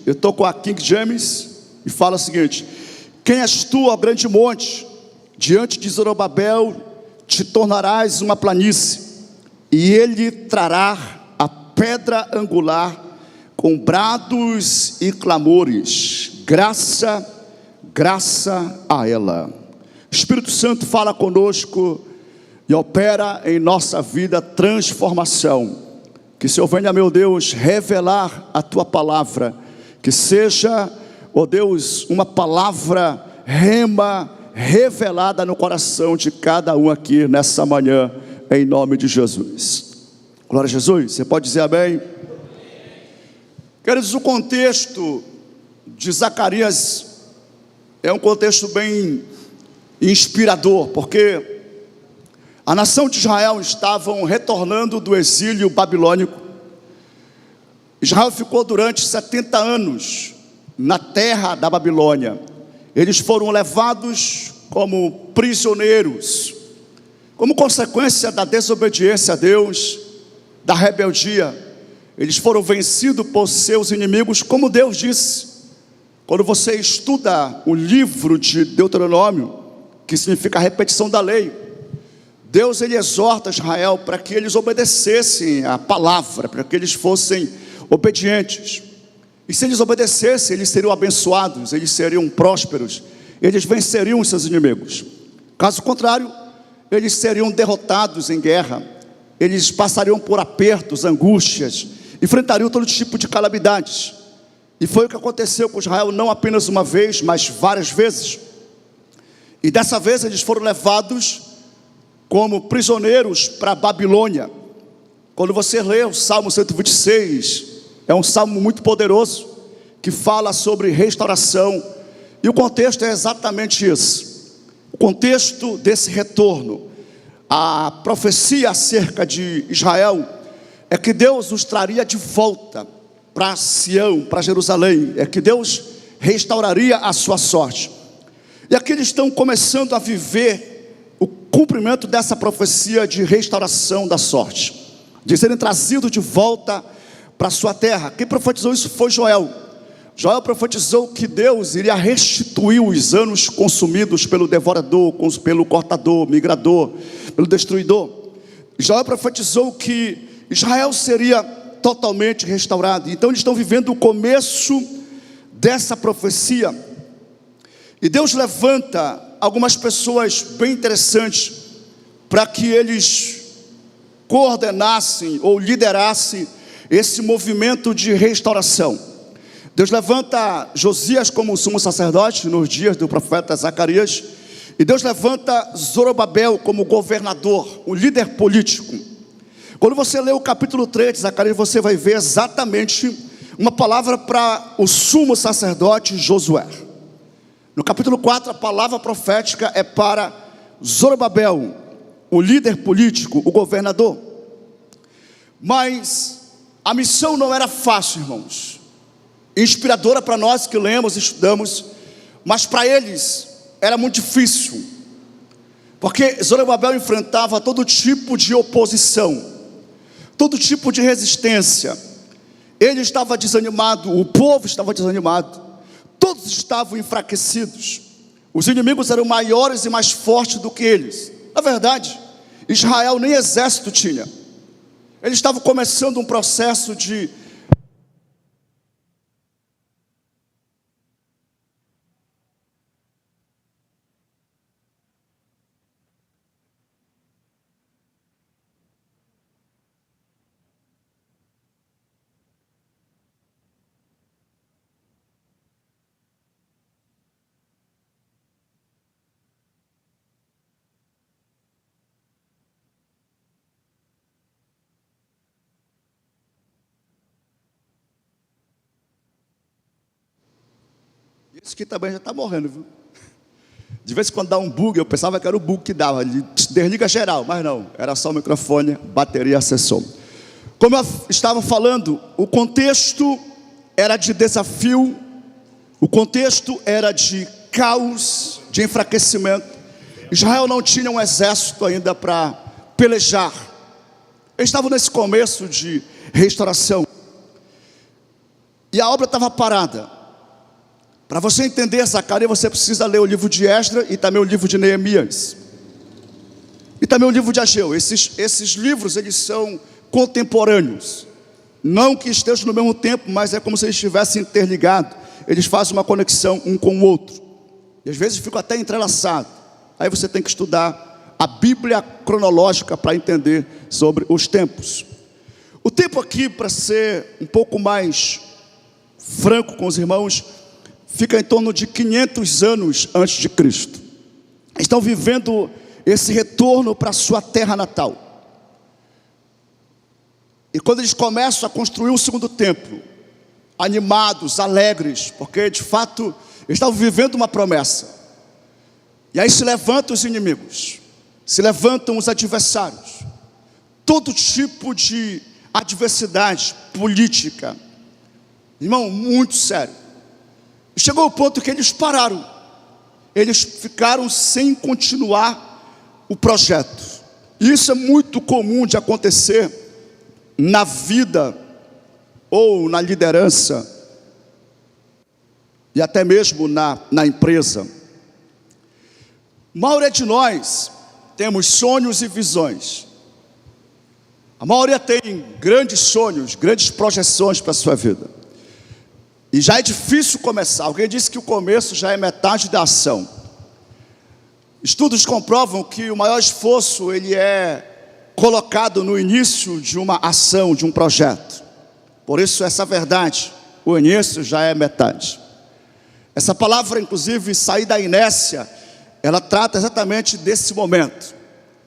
eu estou com a King James, e fala o seguinte: quem és tu, ó grande monte? Diante de Zorobabel te tornarás uma planície, e ele trará a pedra angular com brados e clamores. Graça, graça a ela. O Espírito Santo fala conosco e opera em nossa vida transformação. Que o Senhor venha, meu Deus, revelar a tua palavra. Que seja, ó Deus, uma palavra rema revelada no coração de cada um aqui nessa manhã, em nome de Jesus. Glória a Jesus. Você pode dizer amém? Queridos, o contexto de Zacarias é um contexto bem inspirador, porque a nação de Israel estavam retornando do exílio babilônico. Israel ficou durante 70 anos na terra da Babilônia. Eles foram levados como prisioneiros, como consequência da desobediência a Deus, da rebeldia. Eles foram vencidos por seus inimigos, como Deus disse. Quando você estuda o livro de Deuteronômio, que significa a repetição da lei, Deus ele exorta Israel para que eles obedecessem a palavra, para que eles fossem obedientes. E se eles obedecessem, eles seriam abençoados, eles seriam prósperos, eles venceriam os seus inimigos. Caso contrário, eles seriam derrotados em guerra, eles passariam por apertos, angústias, enfrentariam todo tipo de calamidades. E foi o que aconteceu com Israel, não apenas uma vez, mas várias vezes. E dessa vez eles foram levados como prisioneiros para a Babilônia. Quando você lê o Salmo 126, é um salmo muito poderoso, que fala sobre restauração, e o contexto é exatamente isso. O contexto desse retorno, a profecia acerca de Israel, é que Deus os traria de volta para Sião, para Jerusalém, é que Deus restauraria a sua sorte. E aqui eles estão começando a viver o cumprimento dessa profecia de restauração da sorte, de serem trazidos de volta para a sua terra. Quem profetizou isso foi Joel. Joel profetizou que Deus iria restituir os anos consumidos pelo devorador, pelo cortador, migrador, pelo destruidor. Joel profetizou que Israel seria totalmente restaurado. Então eles estão vivendo o começo dessa profecia. E Deus levanta algumas pessoas bem interessantes para que eles coordenassem ou liderassem esse movimento de restauração. Deus levanta Josias como sumo sacerdote nos dias do profeta Zacarias, e Deus levanta Zorobabel como governador, um líder político. Quando você lê o capítulo 3 de Zacarias, você vai ver exatamente uma palavra para o sumo sacerdote Josué. No capítulo 4, a palavra profética é para Zorobabel, o líder político, o governador. Mas a missão não era fácil, irmãos. Inspiradora para nós que lemos e estudamos, mas para eles era muito difícil, porque Zorobabel enfrentava todo tipo de oposição, todo tipo de resistência. Ele estava desanimado, o povo estava desanimado, todos estavam enfraquecidos. Os inimigos eram maiores e mais fortes do que eles. Na verdade, Israel nem exército tinha. Eles estavam começando um processo de Isso aqui também já está morrendo, viu? De vez em quando dá um bug, eu pensava que era o bug que dava, ele desliga geral, mas não, era só o microfone, bateria, acessou. Como eu estava falando, o contexto era de desafio, o contexto era de caos, de enfraquecimento. Israel não tinha um exército ainda para pelejar. Eles estavam nesse começo de restauração. e a obra estava parada. Para você entender Zacarias, você precisa ler o livro de Esdras e também o livro de Neemias. E também o livro de Ageu. Esses livros, eles são contemporâneos. Não que estejam no mesmo tempo, mas é como se eles estivessem interligados. Eles fazem uma conexão um com o outro. E às vezes ficam até entrelaçados. Aí você tem que estudar a Bíblia cronológica para entender sobre os tempos. O tempo aqui, para ser um pouco mais franco com os irmãos, fica em torno de 500 anos antes de Cristo. Estão vivendo esse retorno para a sua terra natal. E quando eles começam a construir o segundo templo, animados, alegres, porque de fato eles estavam vivendo uma promessa. E aí se levantam os inimigos, se levantam os adversários, todo tipo de adversidade política, irmão, muito sério. E chegou o ponto que eles pararam, eles ficaram sem continuar o projeto. E isso é muito comum de acontecer na vida ou na liderança e até mesmo na empresa. A maioria de nós temos sonhos e visões. A maioria tem grandes sonhos, grandes projeções para a sua vida. E já é difícil começar. Alguém disse que o começo já é metade da ação. Estudos comprovam que o maior esforço ele é colocado no início de uma ação, de um projeto. Por isso essa verdade, o início já é metade. Essa palavra, inclusive, sair da inércia, ela trata exatamente desse momento,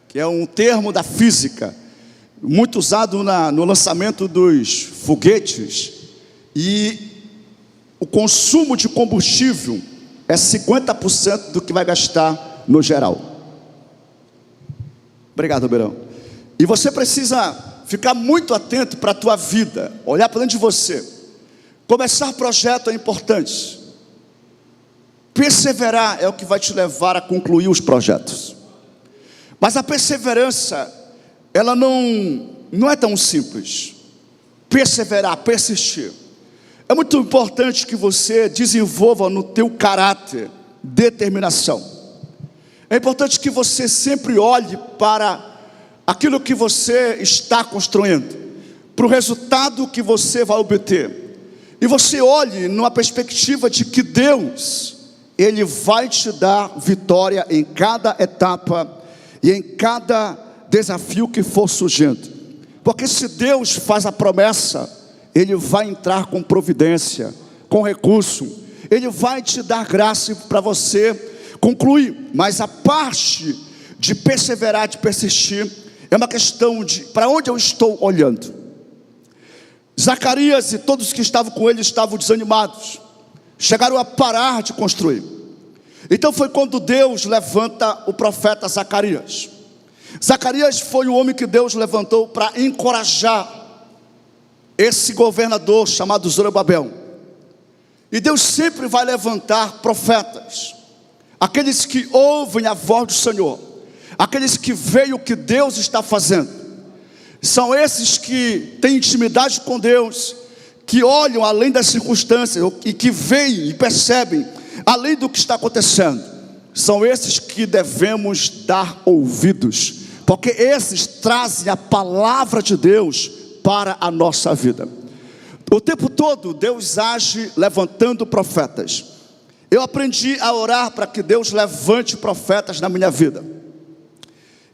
que é um termo da física, muito usado no lançamento dos foguetes. E o consumo de combustível é 50% do que vai gastar no geral. Obrigado, Beirão. E você precisa ficar muito atento para a tua vida, olhar para dentro de você. Começar projeto é importante. Perseverar é o que vai te levar a concluir os projetos. Mas a perseverança, ela não é tão simples. Perseverar, persistir. É muito importante que você desenvolva no teu caráter determinação. É importante que você sempre olhe para aquilo que você está construindo, para o resultado que você vai obter. E você olhe numa perspectiva de que Deus, Ele vai te dar vitória em cada etapa e em cada desafio que for surgindo. Porque se Deus faz a promessa, Ele vai entrar com providência, com recurso. Ele vai te dar graça para você concluir. Mas a parte de perseverar, de persistir, é uma questão de para onde eu estou olhando. Zacarias e todos que estavam com ele estavam desanimados. Chegaram a parar de construir. Então foi quando Deus levanta o profeta Zacarias. Zacarias foi o homem que Deus levantou para encorajar esse governador chamado Zorobabel. E Deus sempre vai levantar profetas, aqueles que ouvem a voz do Senhor, aqueles que veem o que Deus está fazendo. São esses que têm intimidade com Deus, que olham além das circunstâncias e que veem e percebem além do que está acontecendo. São esses que devemos dar ouvidos, porque esses trazem a palavra de Deus para a nossa vida. O tempo todo Deus age levantando profetas. Eu aprendi a orar para que Deus levante profetas na minha vida.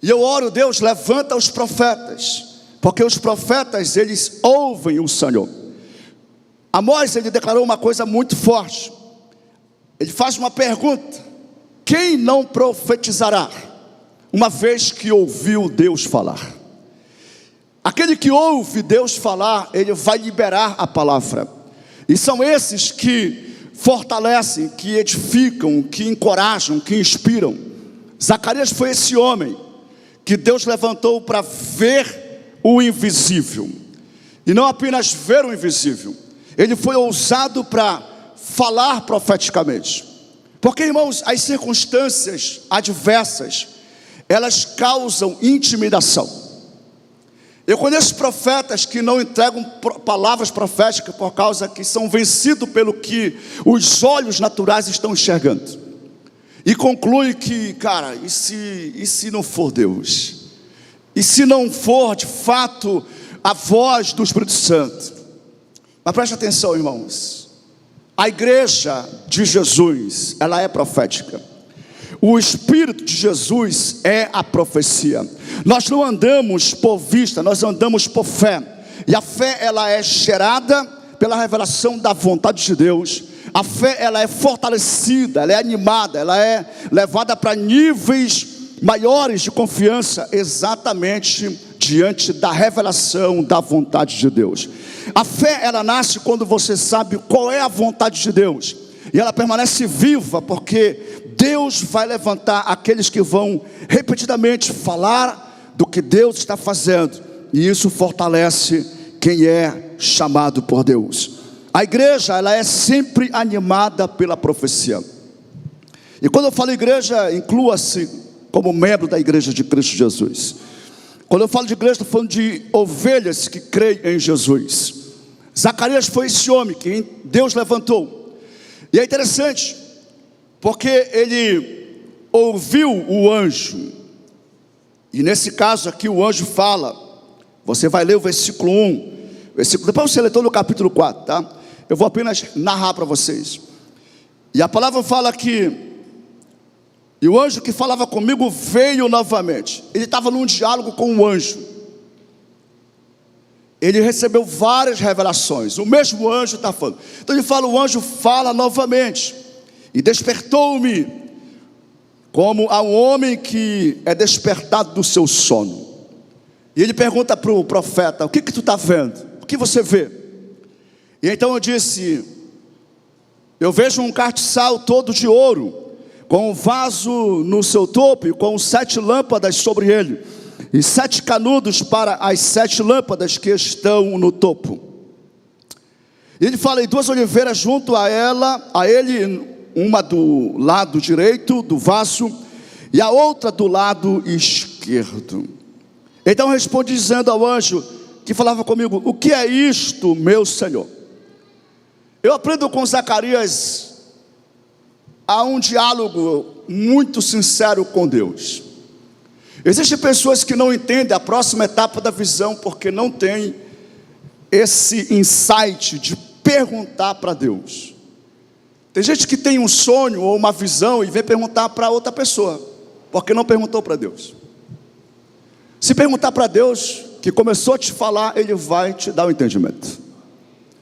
E eu oro, Deus levanta os profetas, porque os profetas eles ouvem o Senhor. Amós ele declarou uma coisa muito forte. Ele faz uma pergunta: quem não profetizará, uma vez que ouviu Deus falar? Aquele que ouve Deus falar, ele vai liberar a palavra. E são esses que fortalecem, que edificam, que encorajam, que inspiram. Zacarias foi esse homem que Deus levantou para ver o invisível. E não apenas ver o invisível, ele foi ousado para falar profeticamente. Porque, irmãos, as circunstâncias adversas, elas causam intimidação. Eu conheço profetas que não entregam palavras proféticas por causa que são vencidos pelo que os olhos naturais estão enxergando. E conclui que, cara, e se não for Deus? E se não for de fato a voz do Espírito Santo? Mas preste atenção, irmãos. A igreja de Jesus, ela é profética. O Espírito de Jesus é a profecia. Nós não andamos por vista, nós andamos por fé. E a fé, ela é gerada pela revelação da vontade de Deus. A fé, ela é fortalecida, ela é animada, ela é levada para níveis maiores de confiança, exatamente diante da revelação da vontade de Deus. A fé, ela nasce quando você sabe qual é a vontade de Deus. E ela permanece viva, porque Deus vai levantar aqueles que vão repetidamente falar do que Deus está fazendo. E isso fortalece quem é chamado por Deus. A igreja, ela é sempre animada pela profecia. E quando eu falo igreja, inclua-se como membro da igreja de Cristo Jesus. Quando eu falo de igreja, estou falando de ovelhas que creem em Jesus. Zacarias foi esse homem que Deus levantou. E é interessante, porque ele ouviu o anjo. E nesse caso aqui o anjo fala. Você vai ler o versículo 1. Depois você lê todo o capítulo 4, tá? Eu vou apenas narrar para vocês. E a palavra fala que, e o anjo que falava comigo veio novamente. Ele estava num diálogo com o anjo. Ele recebeu várias revelações. O mesmo anjo está falando. Então ele fala, o anjo fala novamente. E despertou-me como a um homem que é despertado do seu sono. E ele pergunta para o profeta, o que tu está vendo? O que você vê? E então eu disse, eu vejo um castiçal todo de ouro, com um vaso no seu topo e com 7 lâmpadas sobre ele. E 7 canudos para as 7 lâmpadas que estão no topo. E ele fala, e 2 oliveiras junto a ele, uma do lado direito do vaso, e a outra do lado esquerdo. Então responde dizendo ao anjo que falava comigo, o que é isto, meu Senhor? Eu aprendo com Zacarias a um diálogo muito sincero com Deus. Existem pessoas que não entendem a próxima etapa da visão porque não tem esse insight de perguntar para Deus. Tem gente que tem um sonho ou uma visão e vem perguntar para outra pessoa, porque não perguntou para Deus. Se perguntar para Deus, que começou a te falar, Ele vai te dar o entendimento.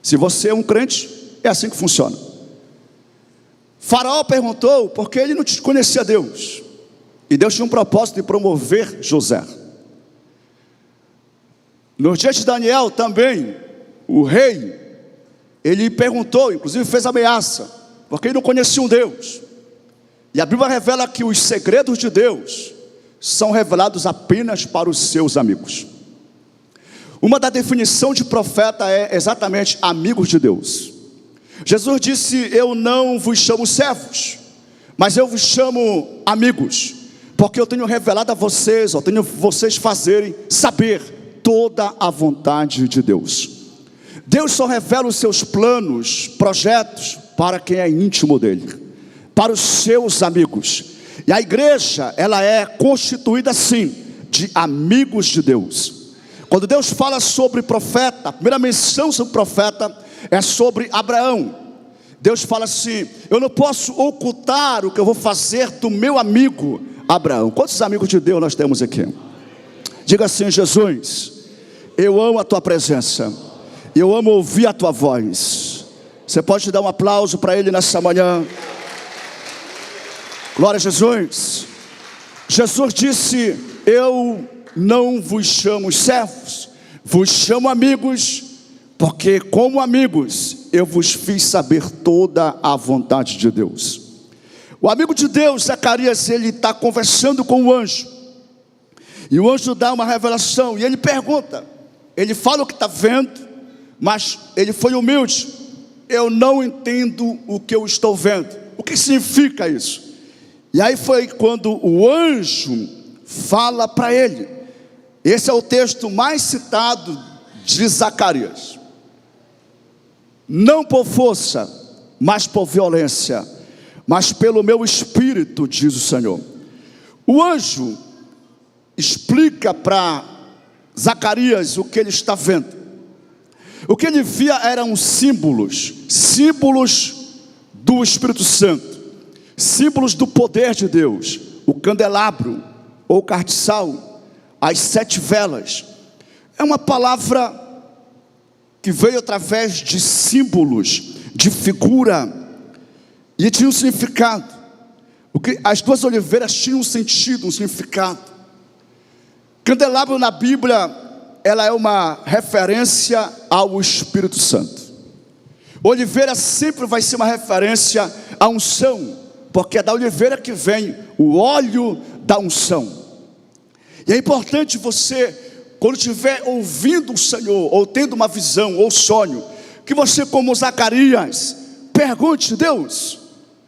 Se você é um crente, é assim que funciona. Faraó perguntou porque ele não conhecia Deus. E Deus tinha um propósito de promover José. No dia de Daniel também, o rei, ele perguntou, inclusive fez ameaça, porque ele não conhecia um Deus. E a Bíblia revela que os segredos de Deus são revelados apenas para os seus amigos. Uma da definição de profeta é exatamente amigos de Deus. Jesus disse, eu não vos chamo servos, mas eu vos chamo amigos, porque eu tenho revelado a vocês, eu tenho vocês saber toda a vontade de Deus. Deus só revela os seus planos, projetos, para quem é íntimo dele, para os seus amigos. E a igreja, ela é constituída assim, de amigos de Deus. Quando Deus fala sobre profeta, a primeira menção sobre profeta é sobre Abraão. Deus fala assim, eu não posso ocultar o que eu vou fazer do meu amigo Abraão. Quantos amigos de Deus nós temos aqui? Diga assim, Jesus, eu amo a tua presença, eu amo ouvir a tua voz. Você pode dar um aplauso para Ele nessa manhã? Glória a Jesus. Jesus disse, eu não vos chamo servos, vos chamo amigos, porque como amigos eu vos fiz saber toda a vontade de Deus. O amigo de Deus, Zacarias, ele está conversando com o anjo. E o anjo dá uma revelação. E ele pergunta. Ele fala o que está vendo. Mas ele foi humilde. Eu não entendo o que eu estou vendo. O que significa isso? E aí foi quando o anjo fala para ele. Esse é o texto mais citado de Zacarias. Não por força, mas por violência, mas pelo meu espírito, diz o Senhor. O anjo explica para Zacarias o que ele está vendo. O que ele via eram símbolos do Espírito Santo, símbolos do poder de Deus. O candelabro ou castiçal, as 7 velas. É uma palavra que veio através de símbolos, de figura, e tinha um significado. As 2 oliveiras tinham um sentido, um significado. Candelabro na Bíblia, ela é uma referência ao Espírito Santo. Oliveira sempre vai ser uma referência à unção, porque é da oliveira que vem o óleo da unção. E é importante você, quando estiver ouvindo o Senhor, ou tendo uma visão, ou sonho, que você, como Zacarias, pergunte: Deus,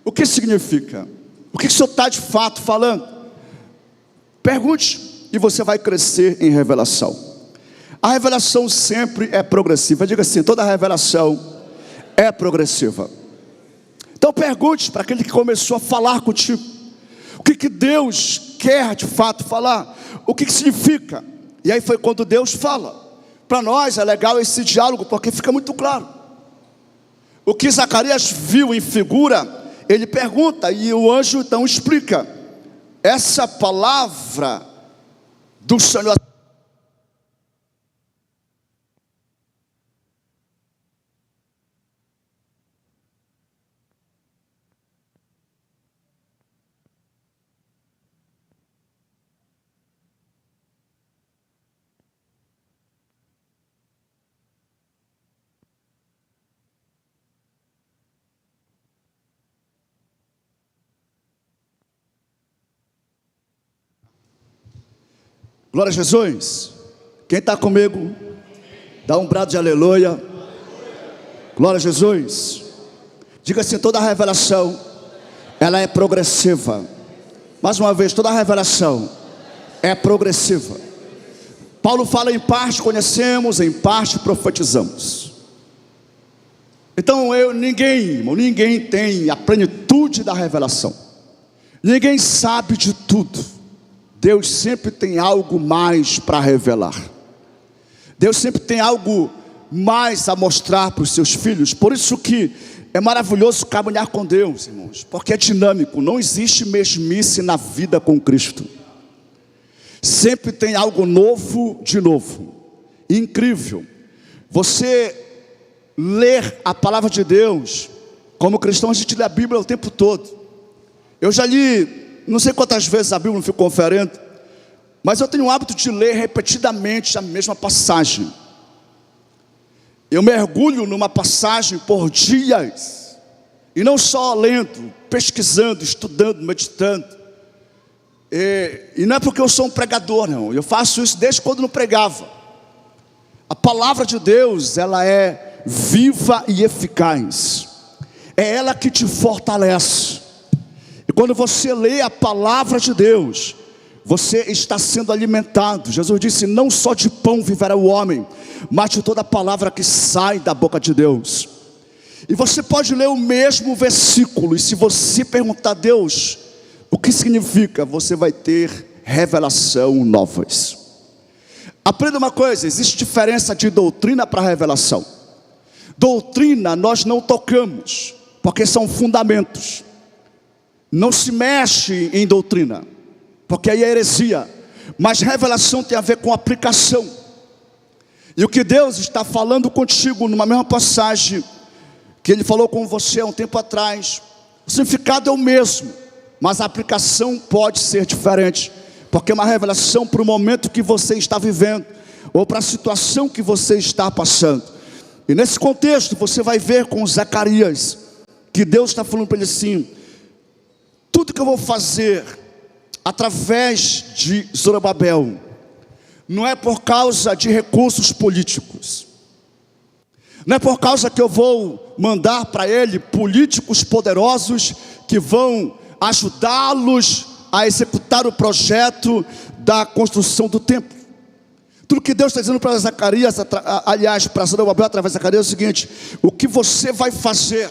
o que significa? O que o Senhor está de fato falando? Pergunte, e você vai crescer em revelação. A revelação sempre é progressiva. Diga assim: toda revelação é progressiva. Então pergunte para aquele que começou a falar contigo: o que Deus quer de fato falar? O que significa? E aí foi quando Deus fala. Para nós é legal esse diálogo, porque fica muito claro. O que Zacarias viu em figura, ele pergunta, e o anjo então explica. Essa palavra do Senhor. Glória a Jesus. Quem está comigo, dá um brado de aleluia. Glória a Jesus. Diga assim: toda revelação, ela é progressiva. Mais uma vez, toda revelação é progressiva. Paulo fala: em parte conhecemos, em parte profetizamos. Então ninguém tem a plenitude da revelação. Ninguém sabe de tudo. Deus sempre tem algo mais para revelar. Deus sempre tem algo mais a mostrar para os seus filhos. Por isso que é maravilhoso caminhar com Deus, irmãos, porque é dinâmico. Não existe mesmice na vida com Cristo. Sempre tem algo novo de novo. Incrível. Você ler a palavra de Deus. Como cristão, a gente lê a Bíblia o tempo todo. Eu já li não sei quantas vezes a Bíblia, não fico conferindo, mas eu tenho o hábito de ler repetidamente a mesma passagem. Eu mergulho numa passagem por dias, e não só lendo, pesquisando, estudando, meditando. E não é porque eu sou um pregador, não. Eu faço isso desde quando não pregava. A palavra de Deus, ela é viva e eficaz. É ela que te fortalece. E quando você lê a palavra de Deus, você está sendo alimentado. Jesus disse: não só de pão viverá o homem, mas de toda a palavra que sai da boca de Deus. E você pode ler o mesmo versículo, e se você perguntar a Deus o que significa, você vai ter revelação novas. Aprenda uma coisa: existe diferença de doutrina para revelação. Doutrina nós não tocamos, porque são fundamentos. Não se mexe em doutrina, porque aí é heresia. Mas revelação tem a ver com aplicação. E o que Deus está falando contigo numa mesma passagem que Ele falou com você há um tempo atrás, o significado é o mesmo, mas a aplicação pode ser diferente, porque é uma revelação para o momento que você está vivendo, ou para a situação que você está passando. E nesse contexto você vai ver com Zacarias, que Deus está falando para ele assim: tudo que eu vou fazer através de Zorobabel não é por causa de recursos políticos, não é por causa que eu vou mandar para ele políticos poderosos que vão ajudá-los a executar o projeto da construção do templo. Tudo que Deus está dizendo para Zacarias, aliás, para Zorobabel através de Zacarias é o seguinte: o que você vai fazer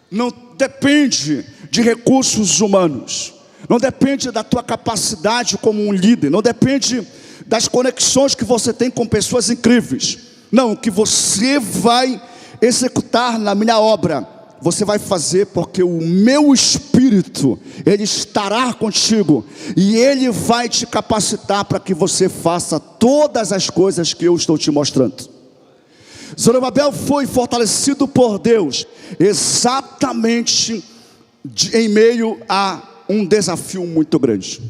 não depende de recursos humanos, não depende da tua capacidade como um líder, não depende das conexões que você tem com pessoas incríveis. Não, o que você vai executar na minha obra, você vai fazer porque o meu Espírito, ele estará contigo, e ele vai te capacitar para que você faça todas as coisas que eu estou te mostrando. Zorobabel foi fortalecido por Deus, exatamente em meio a um desafio muito grande.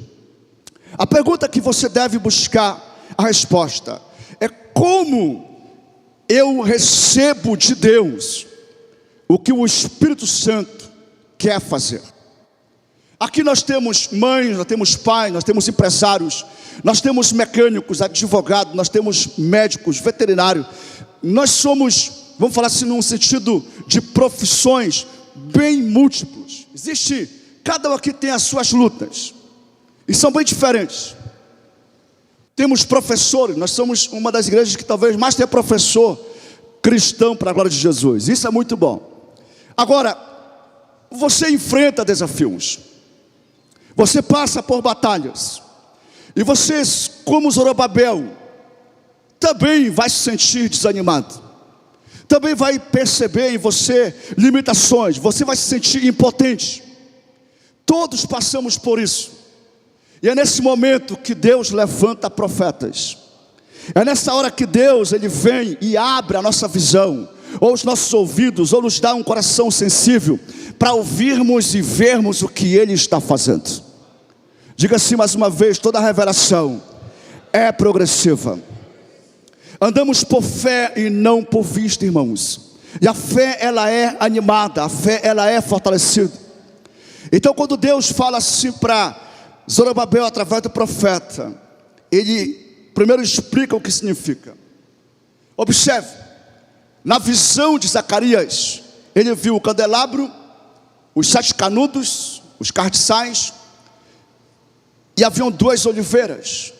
A pergunta que você deve buscar a resposta é: como eu recebo de Deus o que o Espírito Santo quer fazer? Aqui nós temos mães, nós temos pais, nós temos empresários, nós temos mecânicos, advogados, nós temos médicos, veterinários. Nós somos, vamos falar assim, num sentido de profissões bem múltiplos. Cada um aqui tem as suas lutas, e são bem diferentes. Temos professores, nós somos uma das igrejas que talvez mais tenha professor cristão para a glória de Jesus. Isso é muito bom. Agora, você enfrenta desafios, você passa por batalhas, e você, como Zorobabel, também vai se sentir desanimado, também vai perceber em você limitações, você vai se sentir impotente. Todos passamos por isso, e é nesse momento que Deus levanta profetas. É nessa hora que Deus, ele vem e abre a nossa visão, ou os nossos ouvidos, ou nos dá um coração sensível, para ouvirmos e vermos o que ele está fazendo. Diga assim mais uma vez: toda revelação é progressiva. Andamos por fé e não por vista, irmãos. E a fé, ela é animada, a fé, ela é fortalecida. Então, quando Deus fala assim para Zorobabel através do profeta, ele primeiro explica o que significa. Observe, na visão de Zacarias, ele viu o candelabro, os 7 canudos, os cardeais, e haviam 2 oliveiras.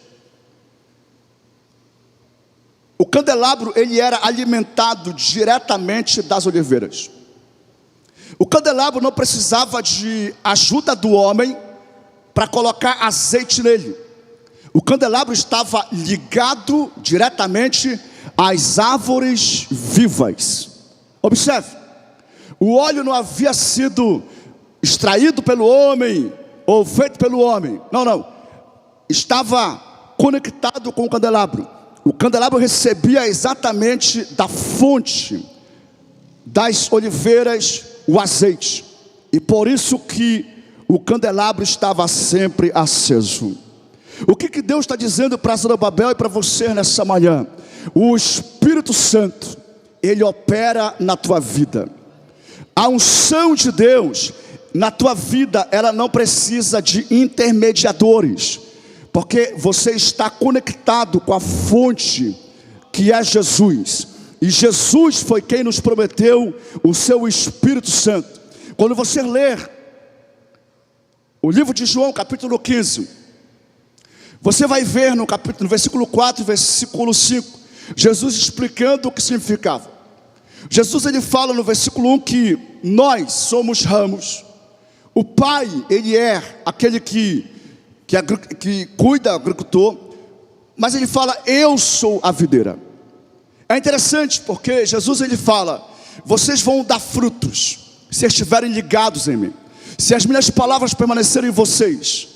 O candelabro, ele era alimentado diretamente das oliveiras. O candelabro não precisava de ajuda do homem para colocar azeite nele. O candelabro estava ligado diretamente às árvores vivas. Observe, o óleo não havia sido extraído pelo homem ou feito pelo homem. Não. Estava conectado com o candelabro. O candelabro recebia exatamente da fonte das oliveiras o azeite. E por isso que o candelabro estava sempre aceso. O que Deus está dizendo para Zorobabel e para você nessa manhã? O Espírito Santo, ele opera na tua vida. A unção de Deus na tua vida, ela não precisa de intermediadores, porque você está conectado com a fonte que é Jesus. E Jesus foi quem nos prometeu o seu Espírito Santo. Quando você ler o livro de João, capítulo 15, você vai ver no versículo 4, versículo 5, Jesus explicando o que significava. Jesus, ele fala no versículo 1 que nós somos ramos. O Pai, ele é aquele que cuida, agricultor. Mas ele fala: eu sou a videira. É interessante porque Jesus, ele fala: vocês vão dar frutos se estiverem ligados em mim, se as minhas palavras permanecerem em vocês,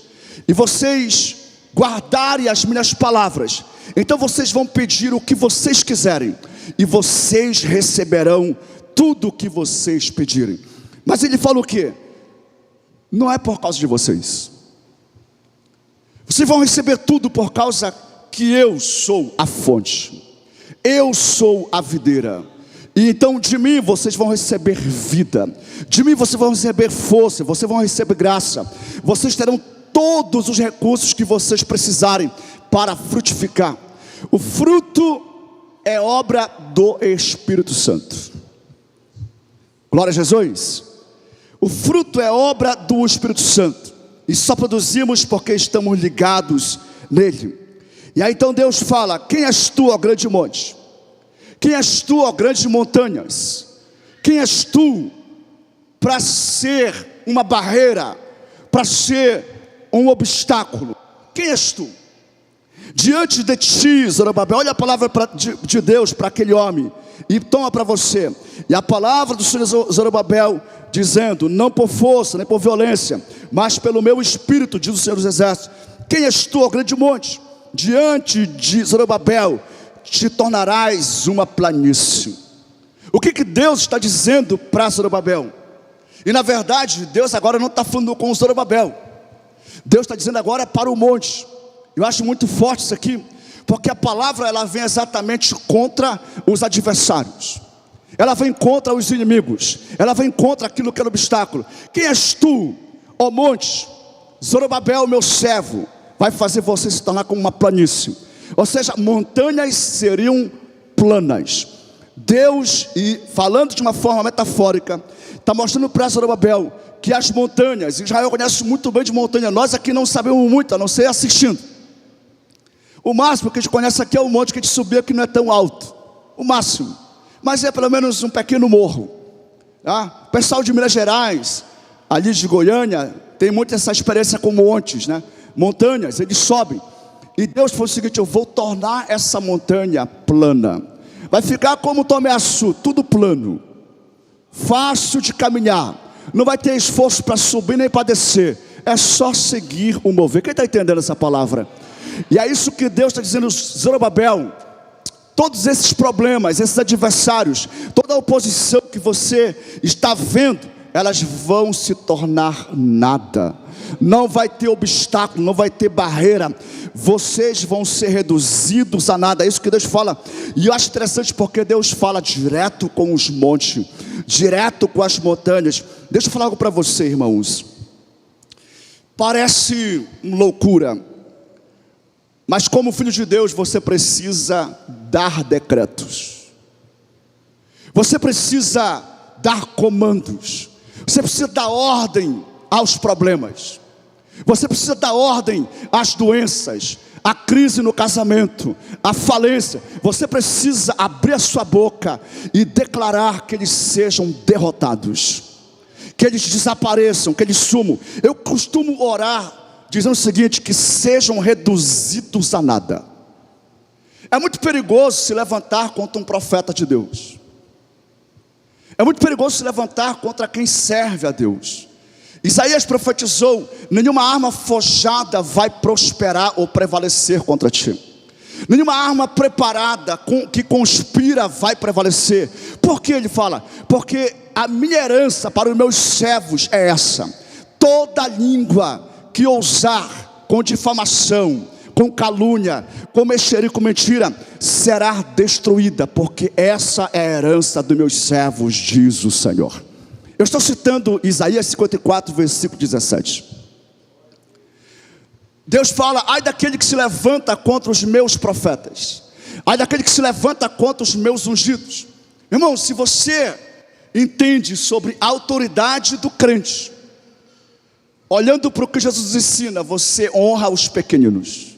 e vocês guardarem as minhas palavras, então vocês vão pedir o que vocês quiserem, e vocês receberão tudo o que vocês pedirem. Mas ele fala o quê? Não é por causa de vocês. Vocês vão receber tudo por causa que eu sou a fonte, eu sou a videira. E então de mim vocês vão receber vida, de mim vocês vão receber força, vocês vão receber graça, vocês terão todos os recursos que vocês precisarem para frutificar. O fruto é obra do Espírito Santo. Glória a Jesus. O fruto é obra do Espírito Santo, e só produzimos porque estamos ligados nele. E aí então Deus fala: quem és tu, ó grande monte? Quem és tu, ó grandes montanhas? Quem és tu para ser uma barreira, para ser um obstáculo? Quem és tu? Diante de ti, Zorobabel, olha a palavra de Deus para aquele homem, e toma para você. E a palavra do Senhor Zorobabel, dizendo: não por força, nem por violência, mas pelo meu espírito, diz o Senhor dos Exércitos. Quem és tu, ó grande monte? Diante de Zorobabel, te tornarás uma planície. O que Deus está dizendo para Zorobabel? E na verdade, Deus agora não está falando com Zorobabel. Deus está dizendo agora para o monte. Eu acho muito forte isso aqui, porque a palavra ela vem exatamente contra os adversários. Ela vem contra os inimigos. Ela vem contra aquilo que era obstáculo. Quem és tu, ó monte? Zorobabel, meu servo, vai fazer você se tornar como uma planície. Ou seja, montanhas seriam planas. Deus, e falando de uma forma metafórica, está mostrando para Zorobabel que as montanhas, Israel conhece muito bem de montanha, nós aqui não sabemos muito, a não ser assistindo. O máximo que a gente conhece aqui é o monte que a gente subiu, que não é tão alto, o máximo, mas é pelo menos um pequeno morro, tá? O pessoal de Minas Gerais, ali de Goiânia, tem muito essa experiência com montes, né? Montanhas, eles sobem. E Deus falou o seguinte: eu vou tornar essa montanha plana. Vai ficar como Tomé Açu, tudo plano, fácil de caminhar. Não vai ter esforço para subir nem para descer. É só seguir o mover. Quem está entendendo essa palavra? E é isso que Deus está dizendo, Zorobabel. Todos esses problemas, esses adversários, toda a oposição que você está vendo, elas vão se tornar nada. Não vai ter obstáculo, não vai ter barreira. Vocês vão ser reduzidos a nada. É isso que Deus fala. E eu acho interessante porque Deus fala direto com os montes, direto com as montanhas. Deixa eu falar algo para você, irmãos. Parece loucura, mas como filho de Deus você precisa dar decretos. Você precisa dar comandos. Você precisa dar ordem aos problemas. Você precisa dar ordem às doenças, à crise no casamento, à falência. Você precisa abrir a sua boca e declarar que eles sejam derrotados, que eles desapareçam, que eles sumam. Eu costumo orar dizendo o seguinte: que sejam reduzidos a nada. É muito perigoso se levantar contra um profeta de Deus. É muito perigoso se levantar contra quem serve a Deus. Isaías profetizou: nenhuma arma forjada vai prosperar ou prevalecer contra ti. Nenhuma arma preparada que conspira vai prevalecer. Por que ele fala? Porque a minha herança para os meus servos é essa: toda língua que ousar com difamação, com calúnia, com mexeria, com mentira, será destruída, porque essa é a herança dos meus servos, diz o Senhor. Eu estou citando Isaías 54, versículo 17. Deus fala: ai daquele que se levanta contra os meus profetas, ai daquele que se levanta contra os meus ungidos. Irmão, se você entende sobre a autoridade do crente, olhando para o que Jesus ensina, você honra os pequeninos,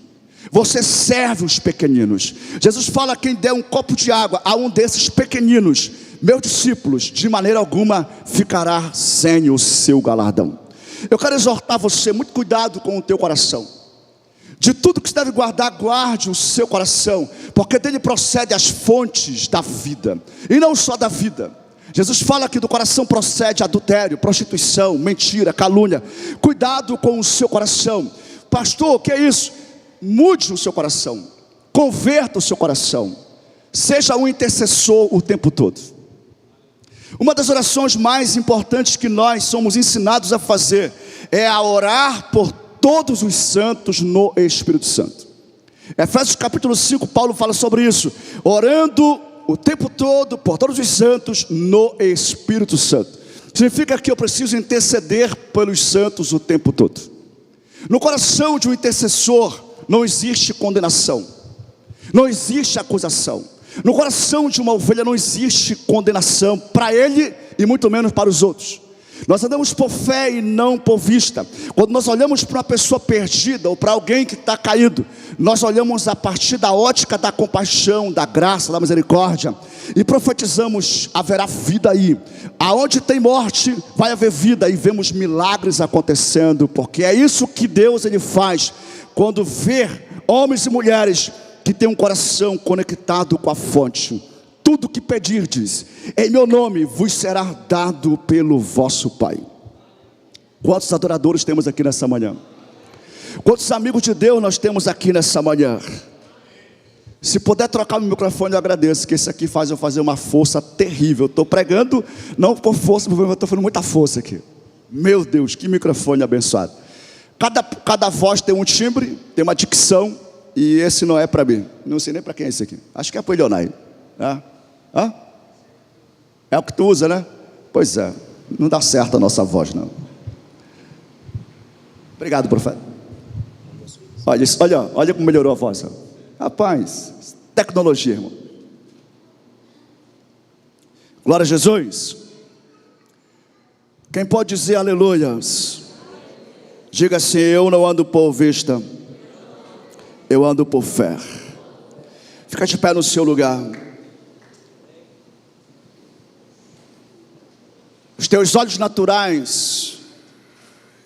você serve os pequeninos. Jesus fala: quem der um copo de água a um desses pequeninos, meus discípulos, de maneira alguma ficará sem o seu galardão. Eu quero exortar você: muito cuidado com o teu coração. De tudo que você deve guardar, guarde o seu coração, porque dele procede as fontes da vida, e não só da vida. Jesus fala que do coração procede adultério, prostituição, mentira, calúnia. Cuidado com o seu coração. Pastor, o que é isso? Mude o seu coração, converta o seu coração, seja um intercessor o tempo todo. Uma das orações mais importantes que nós somos ensinados a fazer é a orar por todos os santos no Espírito Santo. Efésios capítulo 5, Paulo fala sobre isso: orando o tempo todo por todos os santos no Espírito Santo. Significa que eu preciso interceder pelos santos o tempo todo. No coração de um intercessor não existe condenação, não existe acusação. No coração de uma ovelha não existe condenação para ele e muito menos para os outros. Nós andamos por fé e não por vista. Quando nós olhamos para uma pessoa perdida ou para alguém que está caído, nós olhamos a partir da ótica da compaixão, da graça, da misericórdia e profetizamos: haverá vida aí. Aonde tem morte, vai haver vida, e vemos milagres acontecendo, porque é isso que Deus ele faz quando vê homens e mulheres que têm um coração conectado com a fonte. Tudo que pedirdes em meu nome vos será dado pelo vosso Pai. Quantos adoradores temos aqui nessa manhã? Quantos amigos de Deus nós temos aqui nessa manhã? Se puder trocar o microfone, eu agradeço, que esse aqui faz eu fazer uma força terrível. Eu estou pregando, não por força, eu estou fazendo muita força aqui. Meu Deus, que microfone abençoado. Cada voz tem um timbre, tem uma dicção, e esse não é para mim. Não sei nem para quem é esse aqui. Acho que é para o Elionai. É o que tu usa, né? Pois é, não dá certo a nossa voz, não. Obrigado, profeta. Olha como melhorou a voz. Rapaz, tecnologia, irmão. Glória a Jesus. Quem pode dizer aleluias? Diga assim: eu não ando por vista, eu ando por fé. Fica de pé no seu lugar. Os teus olhos naturais,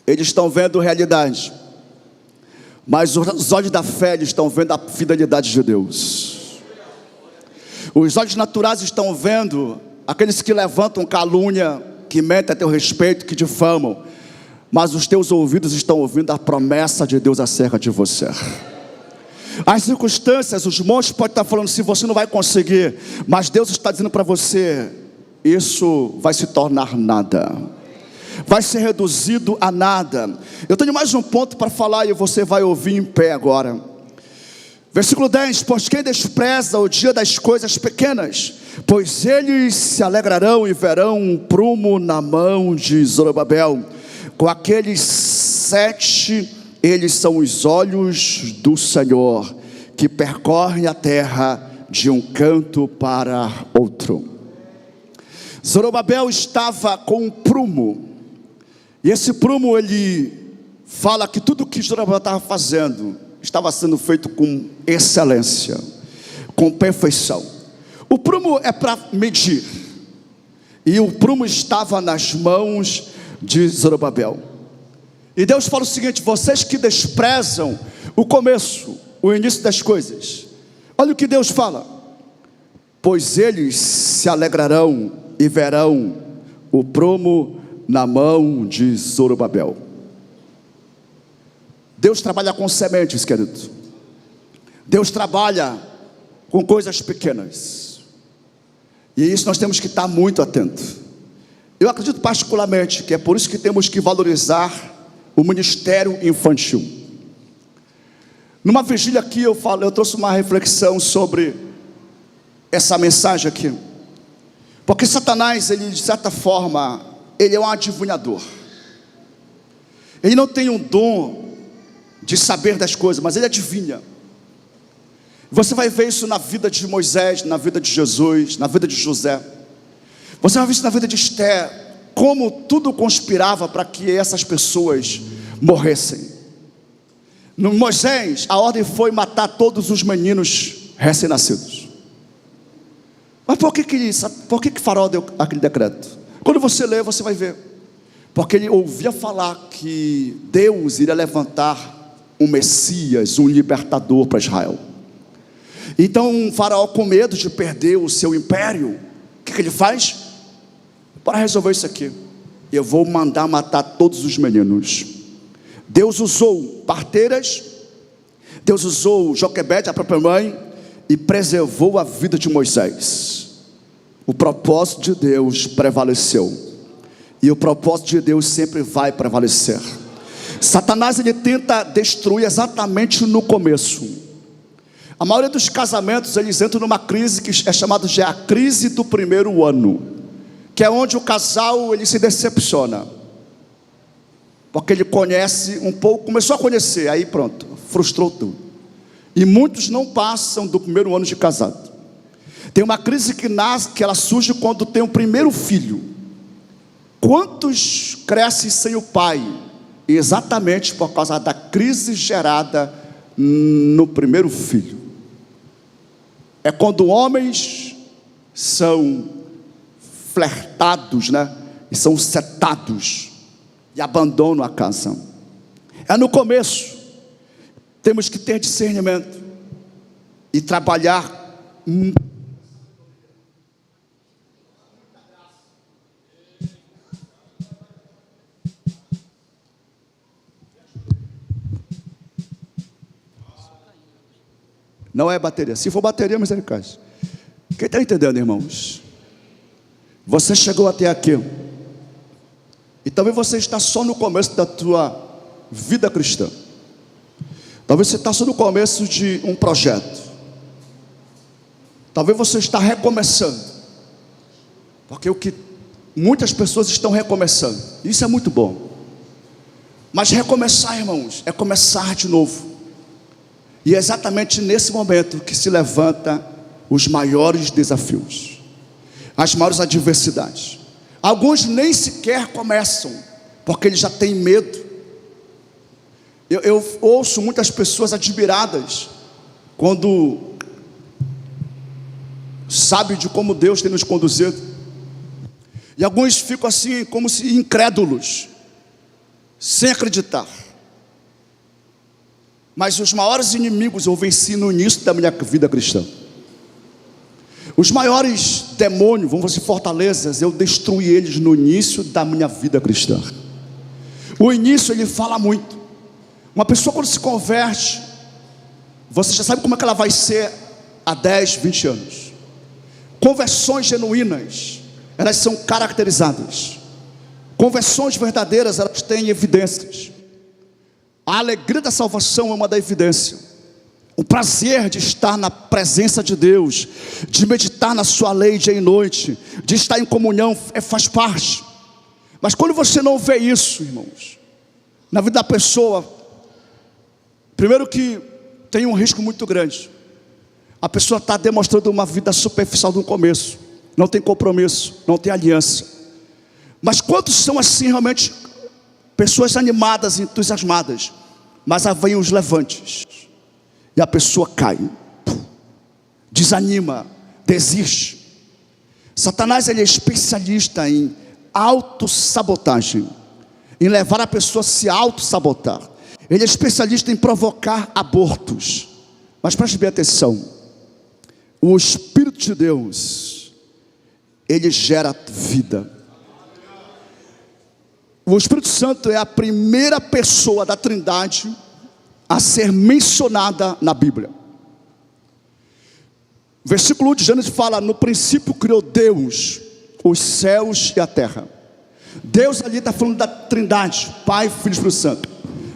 eles estão vendo realidade, mas os olhos da fé, eles estão vendo a fidelidade de Deus. Os olhos naturais estão vendo aqueles que levantam calúnia, que mentem a teu respeito, que difamam, mas os teus ouvidos estão ouvindo a promessa de Deus acerca de você. As circunstâncias, os montes podem estar falando se você não vai conseguir, mas Deus está dizendo para você: isso vai se tornar nada, vai ser reduzido a nada. Eu tenho mais um ponto para falar e você vai ouvir em pé agora. Versículo 10: pois quem despreza o dia das coisas pequenas, pois eles se alegrarão e verão um prumo na mão de Zorobabel. Com aqueles 7, eles são os olhos do Senhor, que percorrem a terra de um canto para outro. Zorobabel estava com um prumo, e esse prumo ele fala que tudo que Zorobabel estava fazendo estava sendo feito com excelência, com perfeição. O prumo é para medir, e o prumo estava nas mãos de Zorobabel. E Deus fala o seguinte: vocês que desprezam o começo, o início das coisas, olha o que Deus fala: pois eles se alegrarão e verão o prumo na mão de Zorobabel. Deus trabalha com sementes, querido. Deus trabalha com coisas pequenas, e isso nós temos que estar muito atentos. Eu acredito particularmente que é por isso que temos que valorizar o ministério infantil. Numa vigília aqui eu trouxe uma reflexão sobre essa mensagem aqui, porque Satanás, ele de certa forma, ele é um adivinhador. Ele não tem um dom de saber das coisas, mas ele adivinha. Você vai ver isso na vida de Moisés, na vida de Jesus, na vida de José. Você vai ver isso na vida de Esther, como tudo conspirava para que essas pessoas morressem. No Moisés, a ordem foi matar todos os meninos recém-nascidos. Mas por que Faraó deu aquele decreto? Quando você lê, você vai ver. Porque ele ouvia falar que Deus iria levantar um Messias, um libertador para Israel. Então Faraó, com medo de perder o seu império, o que ele faz? Para resolver isso aqui, eu vou mandar matar todos os meninos. Deus usou parteiras, Deus usou Joquebede, a própria mãe, e preservou a vida de Moisés. O propósito de Deus prevaleceu, e o propósito de Deus sempre vai prevalecer. Satanás, ele tenta destruir exatamente no começo. A maioria dos casamentos, eles entram numa crise que é chamada de a crise do primeiro ano, que é onde o casal, ele se decepciona, porque ele conhece um pouco, começou a conhecer, aí pronto, frustrou tudo. E muitos não passam do primeiro ano de casado. Tem uma crise que ela surge quando tem o primeiro filho. Quantos crescem sem o pai? Exatamente por causa da crise gerada no primeiro filho. É quando homens são flertados, e são setados e abandonam a casa. É no começo. Temos que ter discernimento e trabalhar. Não é bateria. Se for bateria, misericórdia. Quem está entendendo, irmãos? Você chegou até aqui. E talvez você está só no começo da tua vida cristã. Talvez você está só no começo de um projeto. Talvez você está recomeçando. Porque o que muitas pessoas estão recomeçando. Isso é muito bom. Mas recomeçar, irmãos, é começar de novo. E é exatamente nesse momento que se levanta os maiores desafios, as maiores adversidades. Alguns nem sequer começam, porque eles já têm medo. Eu ouço muitas pessoas admiradas quando sabem de como Deus tem nos conduzido. E alguns ficam assim, como se incrédulos, sem acreditar. Mas os maiores inimigos eu venci no início da minha vida cristã. Os maiores demônios, vamos dizer, fortalezas, eu destruí eles no início da minha vida cristã. O início ele fala muito. Uma pessoa quando se converte, você já sabe como é que ela vai ser há 10, 20 anos. Conversões genuínas, elas são caracterizadas. Conversões verdadeiras, elas têm evidências. A alegria da salvação é uma da evidência. O prazer de estar na presença de Deus, de meditar na sua lei dia e noite, de estar em comunhão, faz parte. Mas quando você não vê isso, irmãos, na vida da pessoa, primeiro que tem um risco muito grande. A pessoa está demonstrando uma vida superficial no começo. Não tem compromisso, não tem aliança. Mas quantos são assim realmente pessoas animadas, entusiasmadas, mas aí vem os levantes e a pessoa cai, desanima, desiste. Satanás ele é especialista em autossabotagem, em levar a pessoa a se autossabotar. Ele é especialista em provocar abortos. Mas preste bem atenção, o Espírito de Deus ele gera vida. O Espírito Santo é a primeira pessoa da Trindade a ser mencionada na Bíblia. O versículo 1 de Gênesis fala: no princípio criou Deus os céus e a terra. Deus ali está falando da Trindade, Pai, Filho e Espírito Santo.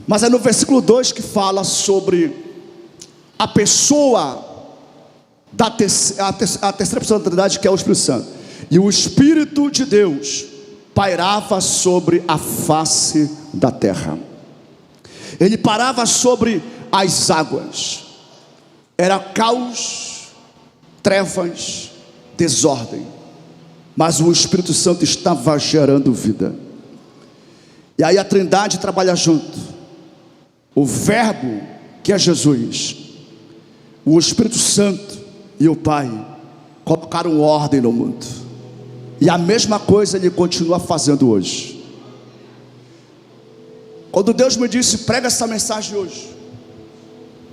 Mas é no versículo 2 que fala sobre a pessoa a terceira pessoa da Trindade, que é o Espírito Santo. E o Espírito de Deus pairava sobre a face da terra. Ele parava sobre as águas. Era caos, trevas, desordem. Mas o Espírito Santo estava gerando vida. E aí a Trindade trabalha junto. O Verbo, que é Jesus, o Espírito Santo e o Pai colocaram ordem no mundo. E a mesma coisa ele continua fazendo hoje. Quando Deus me disse, prega essa mensagem hoje,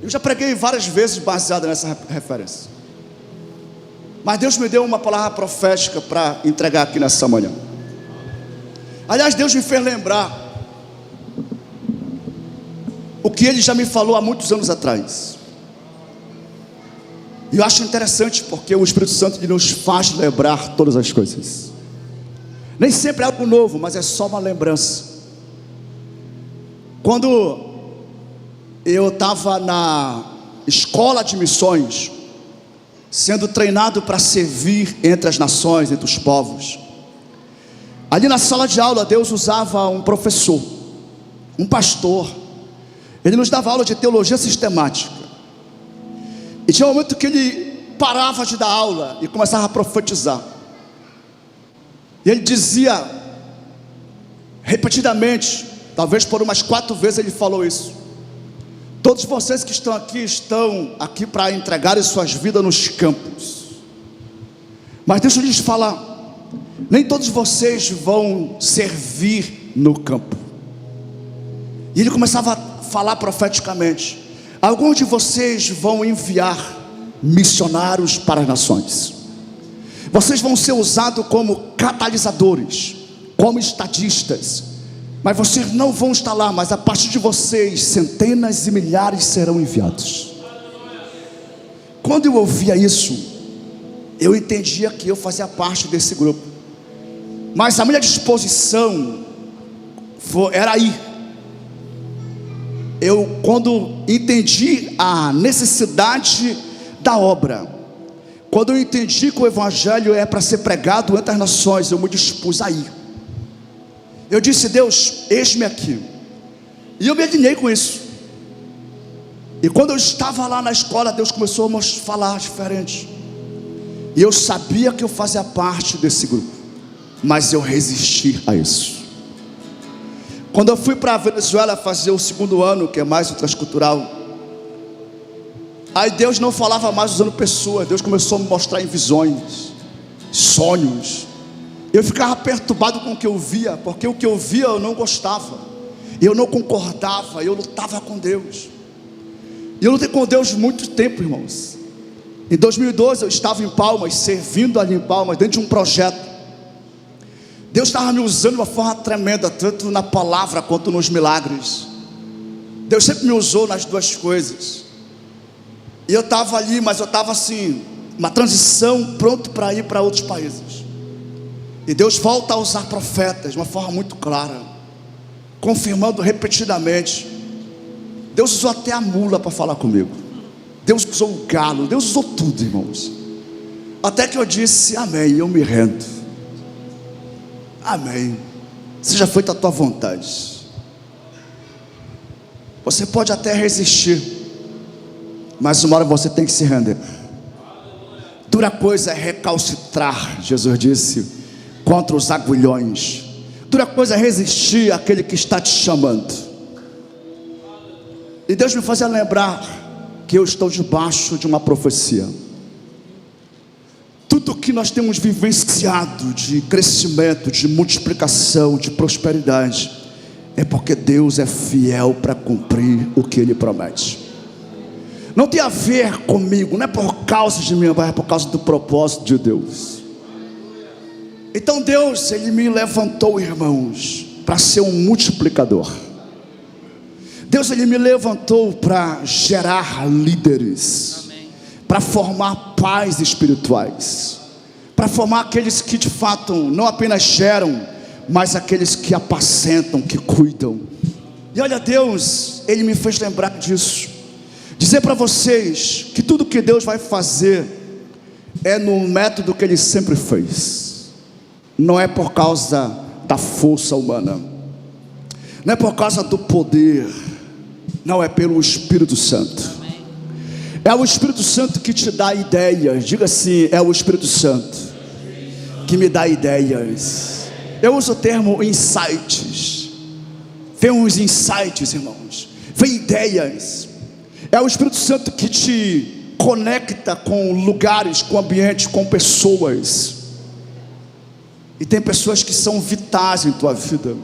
eu já preguei várias vezes baseada nessa referência. Mas Deus me deu uma palavra profética para entregar aqui nessa manhã. Aliás, Deus me fez lembrar o que Ele já me falou há muitos anos atrás. E eu acho interessante porque o Espírito Santo ele nos faz lembrar todas as coisas. Nem sempre é algo novo, mas é só uma lembrança. Quando eu estava na escola de missões, sendo treinado para servir entre as nações, entre os povos, ali na sala de aula Deus usava um professor, um pastor. Ele nos dava aula de teologia sistemática. E tinha um momento que ele parava de dar aula e começava a profetizar. E ele dizia repetidamente, talvez por umas 4 vezes ele falou isso. Todos vocês que estão aqui para entregarem suas vidas nos campos. Mas deixa eu lhes falar, nem todos vocês vão servir no campo. E ele começava a falar profeticamente: alguns de vocês vão enviar missionários para as nações. Vocês vão ser usados como catalisadores, como estadistas. Mas vocês não vão estar lá, mas a partir de vocês, centenas e milhares serão enviados. Quando eu ouvia isso, eu entendia que eu fazia parte desse grupo. Mas a minha disposição era ir. Eu, quando entendi a necessidade da obra, quando eu entendi que o evangelho é para ser pregado entre as nações, eu me dispus a ir. Eu disse: Deus, eis-me aqui. E eu me alinhei com isso. E quando eu estava lá na escola, Deus começou a me falar diferente. E eu sabia que eu fazia parte desse grupo, mas eu resisti a isso. Quando eu fui para a Venezuela fazer o 2º ano, que é mais o transcultural, aí Deus não falava mais usando pessoas. Deus começou a me mostrar em visões, sonhos. Eu ficava perturbado com o que eu via, porque o que eu via eu não gostava, eu não concordava, eu lutava com Deus. E eu lutei com Deus muito tempo, irmãos. Em 2012 eu estava em Palmas, servindo ali em Palmas, dentro de um projeto. Deus estava me usando de uma forma tremenda, tanto na palavra quanto nos milagres. Deus sempre me usou nas duas coisas. E eu estava ali, mas eu estava assim, uma transição, pronto para ir para outros países. E Deus volta a usar profetas de uma forma muito clara, confirmando repetidamente. Deus usou até a mula para falar comigo. Deus usou o galo, Deus usou tudo, irmãos. Até que eu disse: amém, eu me rendo. Amém, seja feita a tua vontade. Você pode até resistir, mas uma hora você tem que se render. Dura coisa é recalcitrar, Jesus disse, contra os agulhões. Dura coisa é resistir àquele que está te chamando. E Deus me fazia lembrar que eu estou debaixo de uma profecia. Tudo que nós temos vivenciado de crescimento, de multiplicação, de prosperidade, é porque Deus é fiel para cumprir o que Ele promete. Não tem a ver comigo, não é por causa de mim, mas é por causa do propósito de Deus. Então Deus, Ele me levantou, irmãos, para ser um multiplicador. Deus, Ele me levantou para gerar líderes, para formar pais espirituais, para formar aqueles que de fato não apenas geram, mas aqueles que apacentam, que cuidam. E olha, Deus, Ele me fez lembrar disso. Dizer para vocês que tudo que Deus vai fazer é no método que Ele sempre fez. Não é por causa da força humana, não é por causa do poder, não, é pelo Espírito Santo. É o Espírito Santo que te dá ideias. Diga assim: é o Espírito Santo que me dá ideias. Eu uso o termo insights. Vem uns insights, irmãos, vem ideias. É o Espírito Santo que te conecta com lugares, com ambientes, com pessoas. E tem pessoas que são vitais em tua vida.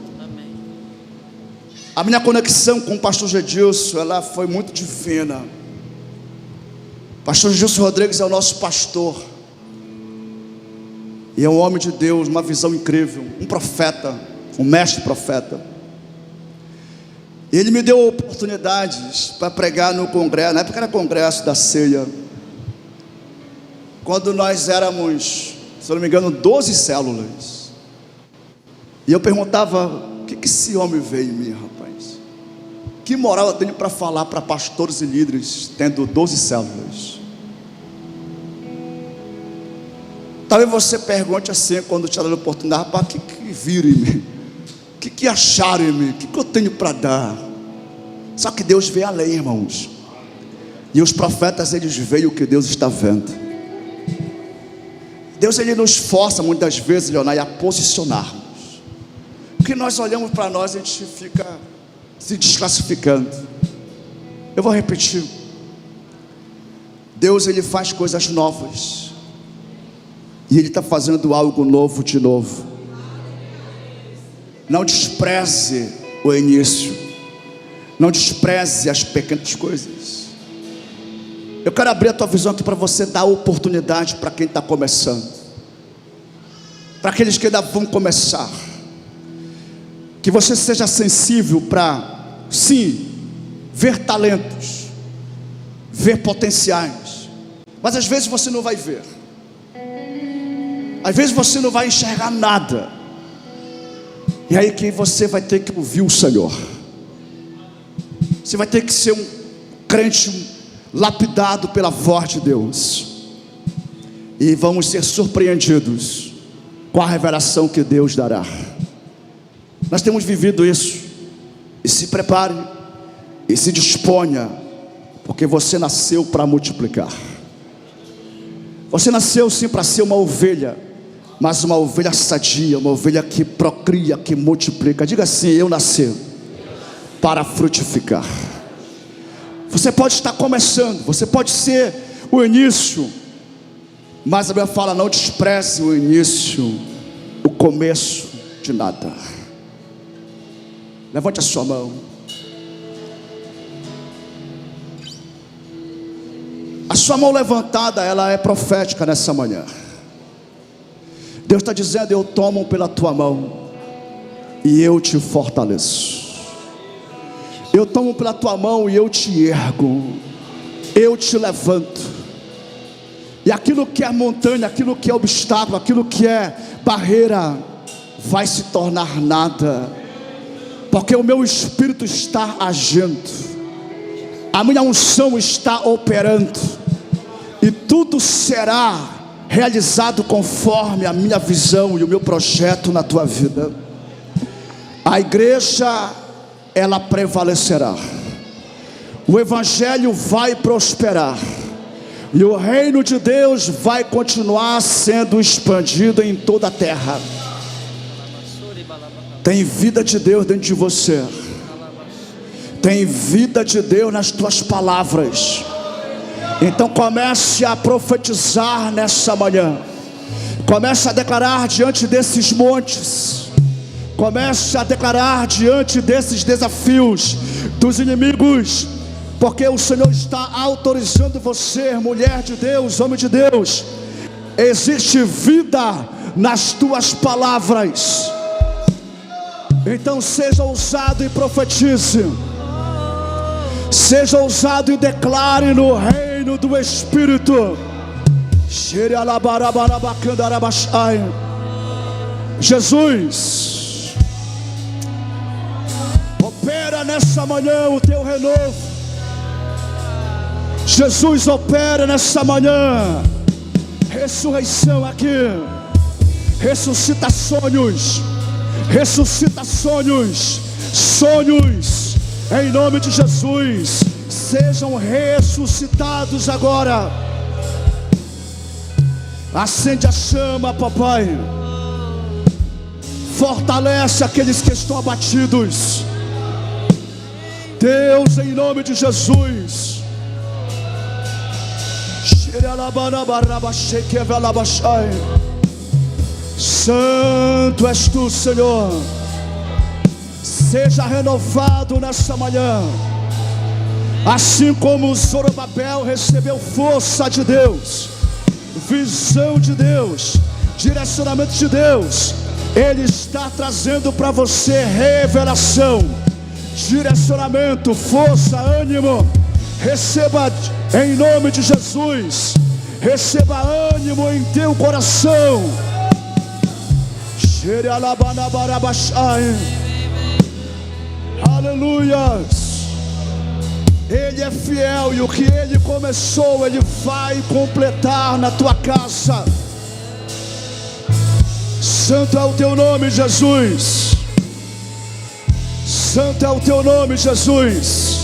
A minha conexão com o pastor Gedilson, ela foi muito divina. Pastor Gilson Rodrigues é o nosso pastor, e é um homem de Deus, uma visão incrível, um profeta, um mestre profeta. Ele me deu oportunidades para pregar no congresso, na época era congresso da ceia, quando nós éramos, se eu não me engano, 12 células. E eu perguntava: o que esse homem vê em mim, rapaz? Que moral eu tenho para falar para pastores e líderes tendo 12 células? Talvez você pergunte assim, quando te dá a oportunidade: rapaz, o que viram em mim? O que acharam em mim? O que eu tenho para dar? Só que Deus vê além, irmãos. E os profetas, eles veem o que Deus está vendo. Deus, Ele nos força muitas vezes, Leonardo, a posicionarmos. Porque nós olhamos para nós e a gente fica se desclassificando. Eu vou repetir. Deus, Ele faz coisas novas. E Ele está fazendo algo novo de novo. Não despreze o início. Não despreze as pequenas coisas. Eu quero abrir a tua visão aqui para você dar oportunidade para quem está começando. Para aqueles que ainda vão começar. Que você seja sensível para, sim, ver talentos, ver potenciais. Mas às vezes você não vai ver. Às vezes você não vai enxergar nada. E aí que você vai ter que ouvir o Senhor. Você vai ter que ser um crente lapidado pela voz de Deus. E vamos ser surpreendidos com a revelação que Deus dará. Nós temos vivido isso. E se prepare e se disponha, porque você nasceu para multiplicar. Você nasceu sim para ser uma ovelha, mas uma ovelha sadia, uma ovelha que procria, que multiplica. Diga assim: eu nasci para frutificar. Você pode estar começando, você pode ser o início, mas a Bíblia fala: não despreze o início, o começo de nada. Levante a sua mão. A sua mão levantada, ela é profética nessa manhã. Deus está dizendo: eu tomo pela tua mão e eu te fortaleço. Eu tomo pela tua mão e eu te ergo. Eu te levanto. E aquilo que é montanha, aquilo que é obstáculo, aquilo que é barreira, vai se tornar nada. Porque o meu Espírito está agindo. A minha unção está operando. E tudo será realizado conforme a minha visão e o meu projeto na tua vida. A igreja, ela prevalecerá. O evangelho vai prosperar. E o reino de Deus vai continuar sendo expandido em toda a terra. Tem vida de Deus dentro de você. Tem vida de Deus nas tuas palavras. Então comece a profetizar nessa manhã. Comece a declarar diante desses montes. Comece a declarar diante desses desafios dos inimigos. Porque o Senhor está autorizando você, mulher de Deus, homem de Deus. Existe vida nas tuas palavras. Então seja ousado e profetize. Seja ousado e declare no reino do Espírito. Jesus, opera nessa manhã o teu renovo. Jesus, opera nessa manhã ressurreição aqui. Ressuscita sonhos. Ressuscita sonhos. Sonhos, em nome de Jesus, sejam ressuscitados agora. Acende a chama, papai. Fortalece aqueles que estão abatidos. Deus, em nome de Jesus. Santo és tu, Senhor. Seja renovado nessa manhã. Assim como Zorobabel recebeu força de Deus, visão de Deus, direcionamento de Deus, Ele está trazendo para você revelação, direcionamento, força, ânimo. Receba em nome de Jesus. Receba ânimo em teu coração. Aleluias. Ele é fiel e o que Ele começou, Ele vai completar na tua casa. Santo é o teu nome, Jesus. Santo é o teu nome, Jesus.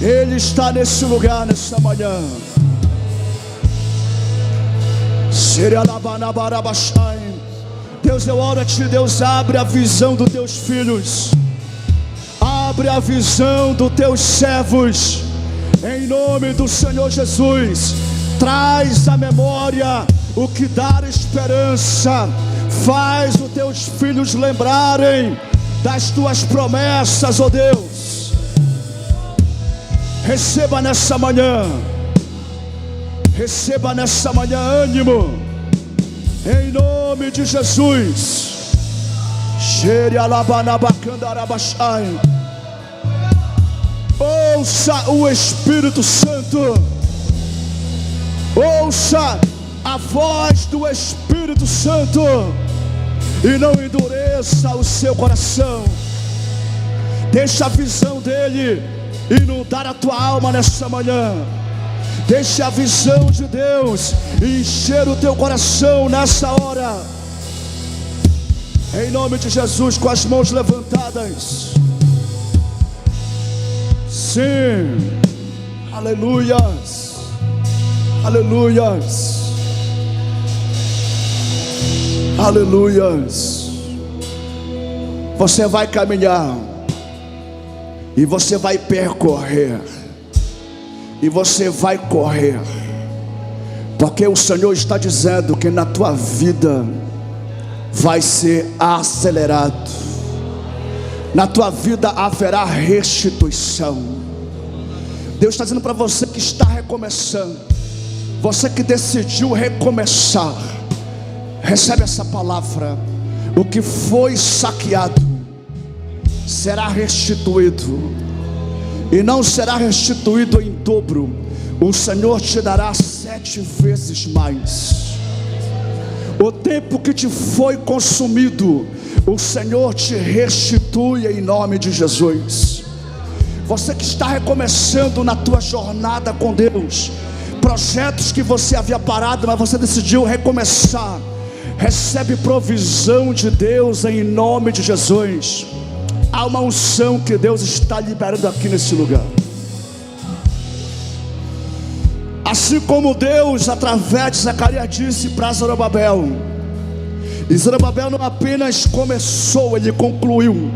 Ele está nesse lugar, nessa manhã. Deus, eu oro a Ti, Deus, abre a visão dos Teus filhos, abre a visão dos Teus servos, em nome do Senhor Jesus. Traz à memória o que dá esperança, faz os Teus filhos lembrarem das Tuas promessas, ó Deus. Receba nessa manhã ânimo, em nome de Jesus. Ouça o Espírito Santo, ouça a voz do Espírito Santo, e não endureça o seu coração. Deixa a visão dele inundar a tua alma nessa manhã. Deixa a visão de Deus encher o teu coração nessa hora, em nome de Jesus, com as mãos levantadas. Sim, aleluias, aleluias, aleluias. Você vai caminhar, e você vai percorrer, e você vai correr, porque o Senhor está dizendo que na tua vida vai ser acelerado, na tua vida haverá restituição. Deus está dizendo para você que está recomeçando, você que decidiu recomeçar, recebe essa palavra: o que foi saqueado será restituído, e não será restituído em dobro. O Senhor te dará 7 vezes mais. O tempo que te foi consumido, o Senhor te restitui em nome de Jesus. Você que está recomeçando na tua jornada com Deus, projetos que você havia parado, mas você decidiu recomeçar, recebe provisão de Deus em nome de Jesus. Há uma unção que Deus está liberando aqui nesse lugar. Assim como Deus, através de Zacarias, disse para Zorobabel, e Zorobabel não apenas começou, ele concluiu.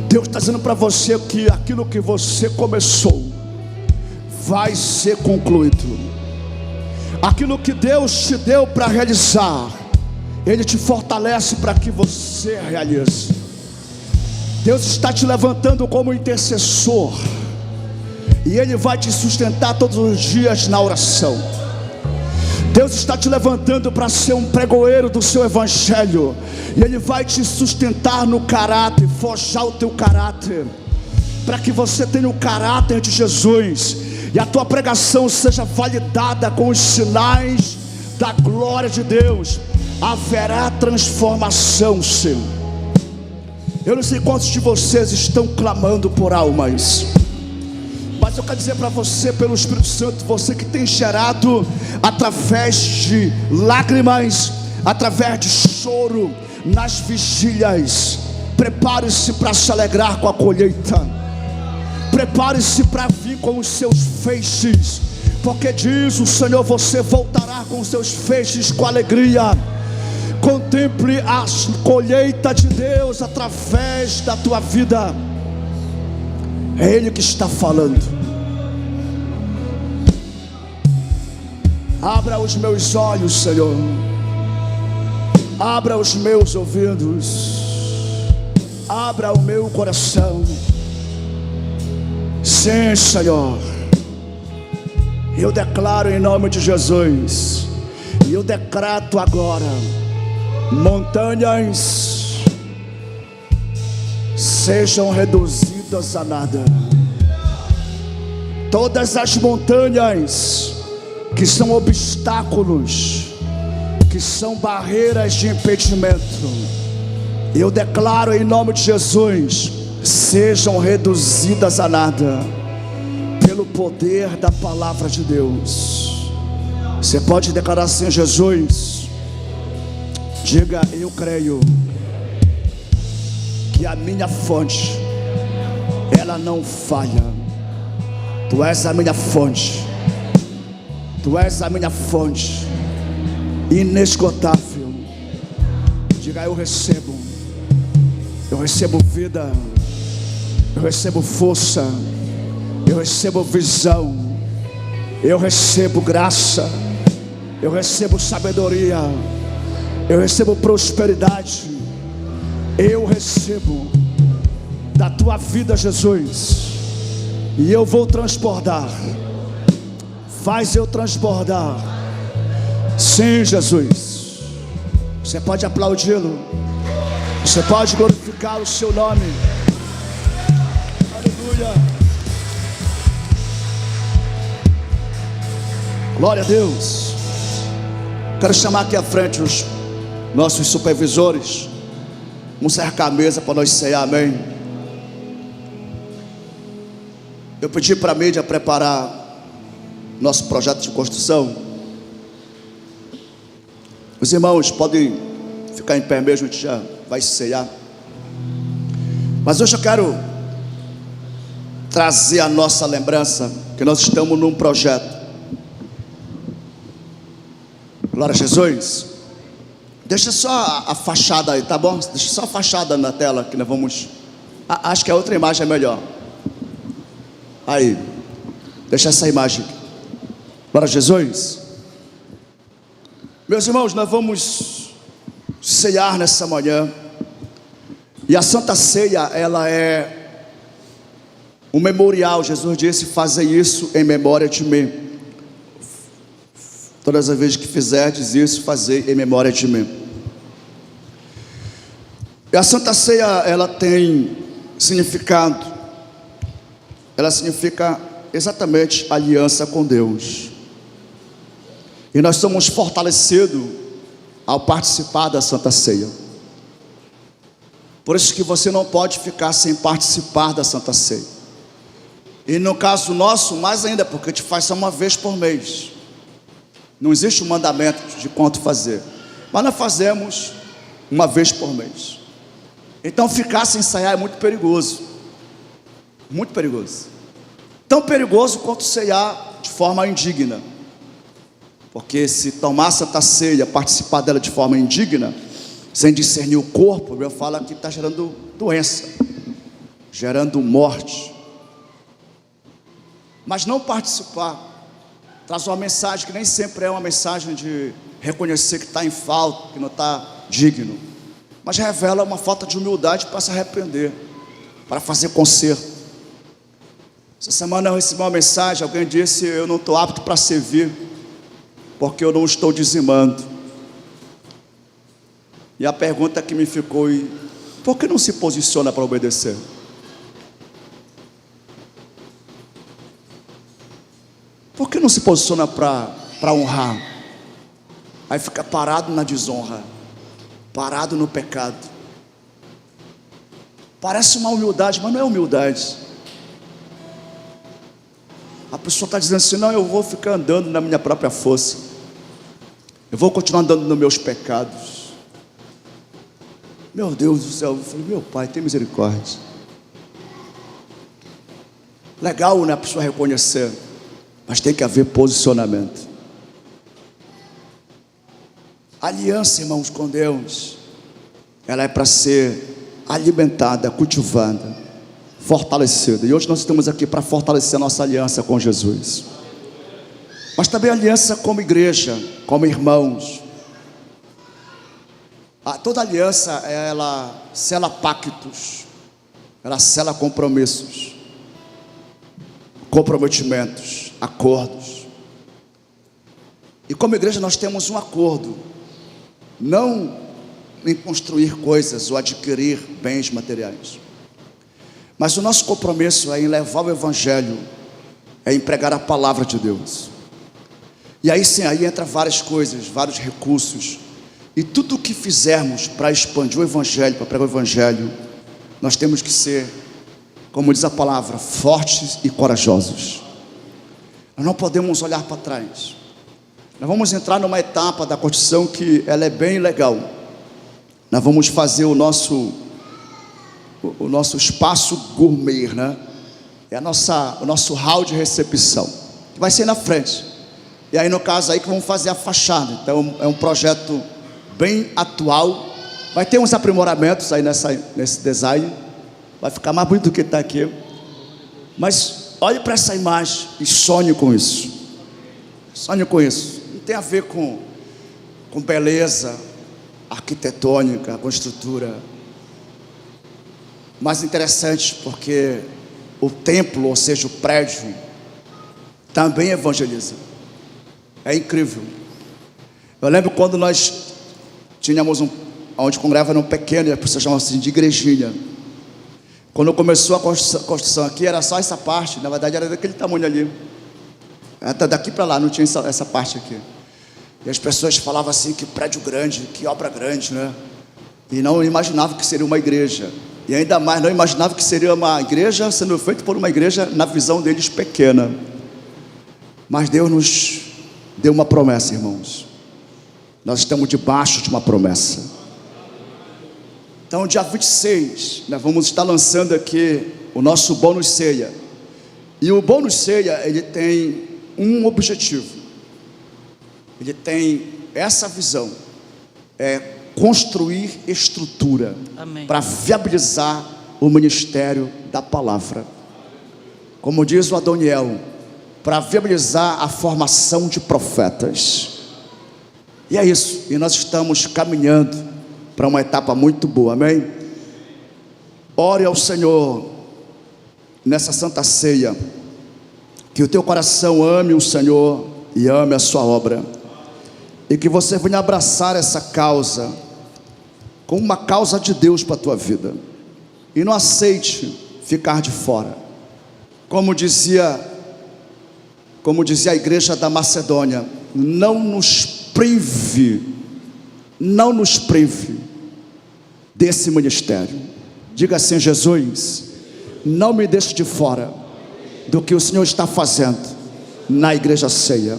Deus está dizendo para você que aquilo que você começou vai ser concluído. Aquilo que Deus te deu para realizar, Ele te fortalece para que você realize. Deus está te levantando como intercessor, e Ele vai te sustentar todos os dias na oração. Deus está te levantando para ser um pregoeiro do seu evangelho, e Ele vai te sustentar no caráter, forjar o teu caráter, para que você tenha o caráter de Jesus, e a tua pregação seja validada com os sinais da glória de Deus. Haverá transformação, Senhor. Eu não sei quantos de vocês estão clamando por almas, mas eu quero dizer para você, pelo Espírito Santo, você que tem gerado através de lágrimas, através de choro, nas vigílias, prepare-se para se alegrar com a colheita. Prepare-se para vir com os seus feixes, porque diz o Senhor, você voltará com os seus feixes com alegria. Contemple a colheita de Deus através da tua vida. É Ele que está falando. Abra os meus olhos, Senhor. Abra os meus ouvidos. Abra o meu coração. Sim, Senhor. Eu declaro em nome de Jesus, e eu decreto agora: montanhas sejam reduzidas a nada. Todas as montanhas que são obstáculos, que são barreiras de impedimento, eu declaro em nome de Jesus, sejam reduzidas a nada, pelo poder da palavra de Deus. Você pode declarar assim: Jesus, diga: eu creio que a minha fonte, ela não falha. Tu és a minha fonte, Tu és a minha fonte inesgotável. Diga diga: eu recebo vida, eu recebo força, eu recebo visão, eu recebo graça, eu recebo sabedoria, eu recebo prosperidade, eu recebo da tua vida, Jesus, e eu vou transbordar. Faz eu transbordar. Sim, Jesus. Você pode aplaudi-lo, você pode glorificar o seu nome. Aleluia. Glória a Deus. Quero chamar aqui à frente os nossos supervisores. Vamos cercar a mesa para nós cear, amém. Eu pedi para a mídia preparar nosso projeto de construção. Os irmãos podem ficar em pé mesmo, a gente já vai ceiar. Mas hoje eu quero trazer a nossa lembrança que nós estamos num projeto. Glória a Jesus. Deixa só a fachada aí, tá bom? Deixa só a fachada na tela que nós vamos. Acho que a outra imagem é melhor. Aí, deixa essa imagem. Glória a Jesus. Meus irmãos, nós vamos ceiar nessa manhã. E a Santa Ceia, ela é um memorial. Jesus disse: fazei isso em memória de mim. Todas as vezes que fizerdes isso, fazei em memória de mim. E a Santa Ceia, ela tem significado. Ela significa exatamente aliança com Deus. E nós somos fortalecidos ao participar da Santa Ceia. Por isso que você não pode ficar sem participar da Santa Ceia. E no caso nosso, mais ainda, porque a gente faz só uma vez por mês. Não existe um mandamento de quanto fazer, mas nós fazemos uma vez por mês. Então ficar sem ceiar é muito perigoso. Muito perigoso. Tão perigoso quanto ceiar de forma indigna. Porque se tomar a Santa Ceia, participar dela de forma indigna, sem discernir o corpo, eu falo que está gerando doença, gerando morte. Mas não participar traz uma mensagem que nem sempre é uma mensagem de reconhecer que está em falta, que não está digno, mas revela uma falta de humildade para se arrepender, para fazer conserto. Essa semana eu recebi uma mensagem, alguém disse: eu não estou apto para servir, porque eu não estou dizimando. E a pergunta que me ficou: por que não se posiciona para obedecer? Por que não se posiciona para honrar? Aí fica parado na desonra, parado no pecado. Parece uma humildade, mas não é humildade. A pessoa está dizendo assim: não, eu vou ficar andando na minha própria força, eu vou continuar andando nos meus pecados. Meu Deus do céu, eu falei: meu Pai, tem misericórdia. Legal, né, a pessoa reconhecer, mas tem que haver posicionamento. A aliança, irmãos, com Deus, ela é para ser alimentada, cultivada, fortalecida. E hoje nós estamos aqui para fortalecer a nossa aliança com Jesus, mas também a aliança como igreja, como irmãos. Toda aliança, ela sela pactos, ela sela compromissos, comprometimentos, acordos. E como igreja nós temos um acordo, não em construir coisas ou adquirir bens materiais, mas o nosso compromisso é em levar o Evangelho, é em pregar a palavra de Deus. E aí sim, aí entra várias coisas, vários recursos. E tudo o que fizermos para expandir o Evangelho, para pregar o Evangelho, nós temos que ser, como diz a palavra, fortes e corajosos. Nós não podemos olhar para trás. Nós vamos entrar numa etapa da construção que ela é bem legal. Nós vamos fazer o nosso espaço gourmet, né? É o nosso hall de recepção, que vai ser na frente. E aí no caso aí que vamos fazer a fachada. Então é um projeto bem atual, Vai ter uns aprimoramentos aí nesse design. Vai ficar mais bonito do que está aqui. Mas olhe para essa imagem e sonhe com isso. Sonhe com isso. Não tem a ver com beleza arquitetônica, com estrutura. Mas interessante porque o templo, ou seja, o prédio, também evangeliza. É incrível. Eu lembro quando nós tínhamos onde congregava um pequeno, e as pessoas chamavam assim de igrejinha. Quando começou a construção aqui, era só essa parte, na verdade era daquele tamanho ali. Até daqui para lá, não tinha essa parte aqui. E as pessoas falavam assim, que prédio grande, que obra grande, né? E não imaginavam que seria uma igreja. E ainda mais, não imaginava que seria uma igreja sendo feita por uma igreja, na visão deles, pequena. Mas Deus nos deu uma promessa, irmãos. Nós estamos debaixo de uma promessa. Então, dia 26, nós vamos estar lançando aqui o nosso bônus ceia. E o bônus ceia, ele tem um objetivo. Ele tem essa visão. É construir estrutura para viabilizar o ministério da palavra. Como diz o Adoniel, para viabilizar a formação de profetas. E é isso. E nós estamos caminhando para uma etapa muito boa, amém? Ore ao Senhor nessa santa ceia, que o teu coração ame o Senhor e ame a sua obra, e que você venha abraçar essa causa como uma causa de Deus para a tua vida, e não aceite ficar de fora. Como dizia a igreja da Macedônia, não nos prive desse ministério. Diga assim: Jesus, não me deixe de fora do que o Senhor está fazendo na igreja ceia.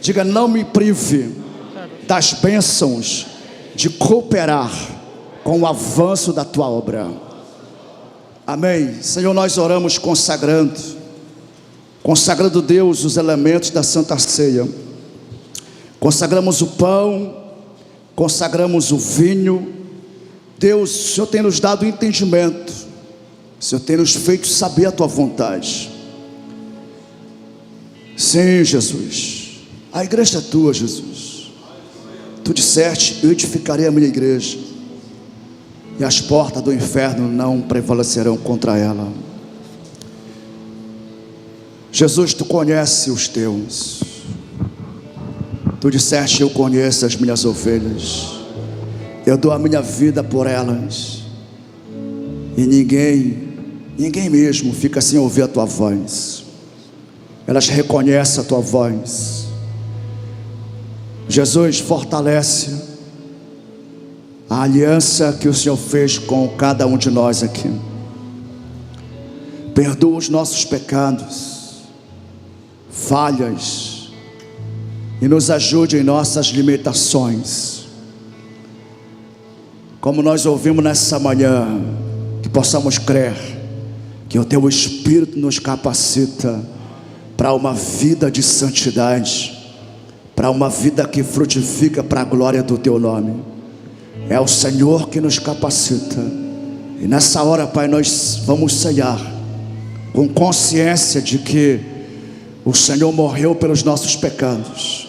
Diga: não me prive das bênçãos de cooperar com o avanço da tua obra. Amém. Senhor, nós oramos consagrando, Deus, os elementos da Santa Ceia. Consagramos o pão, consagramos o vinho. Deus, o Senhor tem nos dado entendimento, o Senhor tem nos feito saber a tua vontade. Sim, Jesus, a igreja é tua, Jesus. Tu disseste: eu edificarei a minha igreja, e as portas do inferno não prevalecerão contra ela. Jesus, tu conheces os teus. Tu disseste: eu conheço as minhas ovelhas, eu dou a minha vida por elas, e ninguém mesmo fica sem ouvir a tua voz. Elas reconhecem a tua voz. Jesus, fortalece a aliança que o Senhor fez com cada um de nós aqui. Perdoa os nossos pecados, falhas, e nos ajude em nossas limitações. Como nós ouvimos nessa manhã, que possamos crer que o teu Espírito nos capacita para uma vida de santidade, para uma vida que frutifica para a glória do teu nome. É o Senhor que nos capacita. E nessa hora, Pai, nós vamos ceiar com consciência de que o Senhor morreu pelos nossos pecados,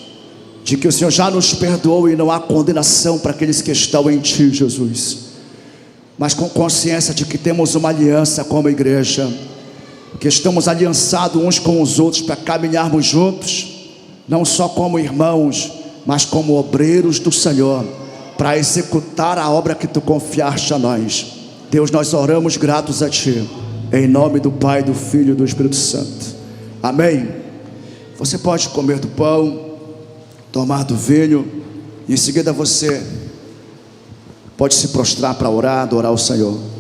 de que o Senhor já nos perdoou e não há condenação para aqueles que estão em Ti, Jesus. Mas com consciência de que temos uma aliança como igreja, que estamos aliançados uns com os outros para caminharmos juntos, não só como irmãos, mas como obreiros do Senhor, para executar a obra que Tu confiaste a nós. Deus, nós oramos gratos a Ti, em nome do Pai, do Filho e do Espírito Santo. Amém. Você pode comer do pão, tomar do vinho, e em seguida você pode se prostrar para orar, adorar o Senhor.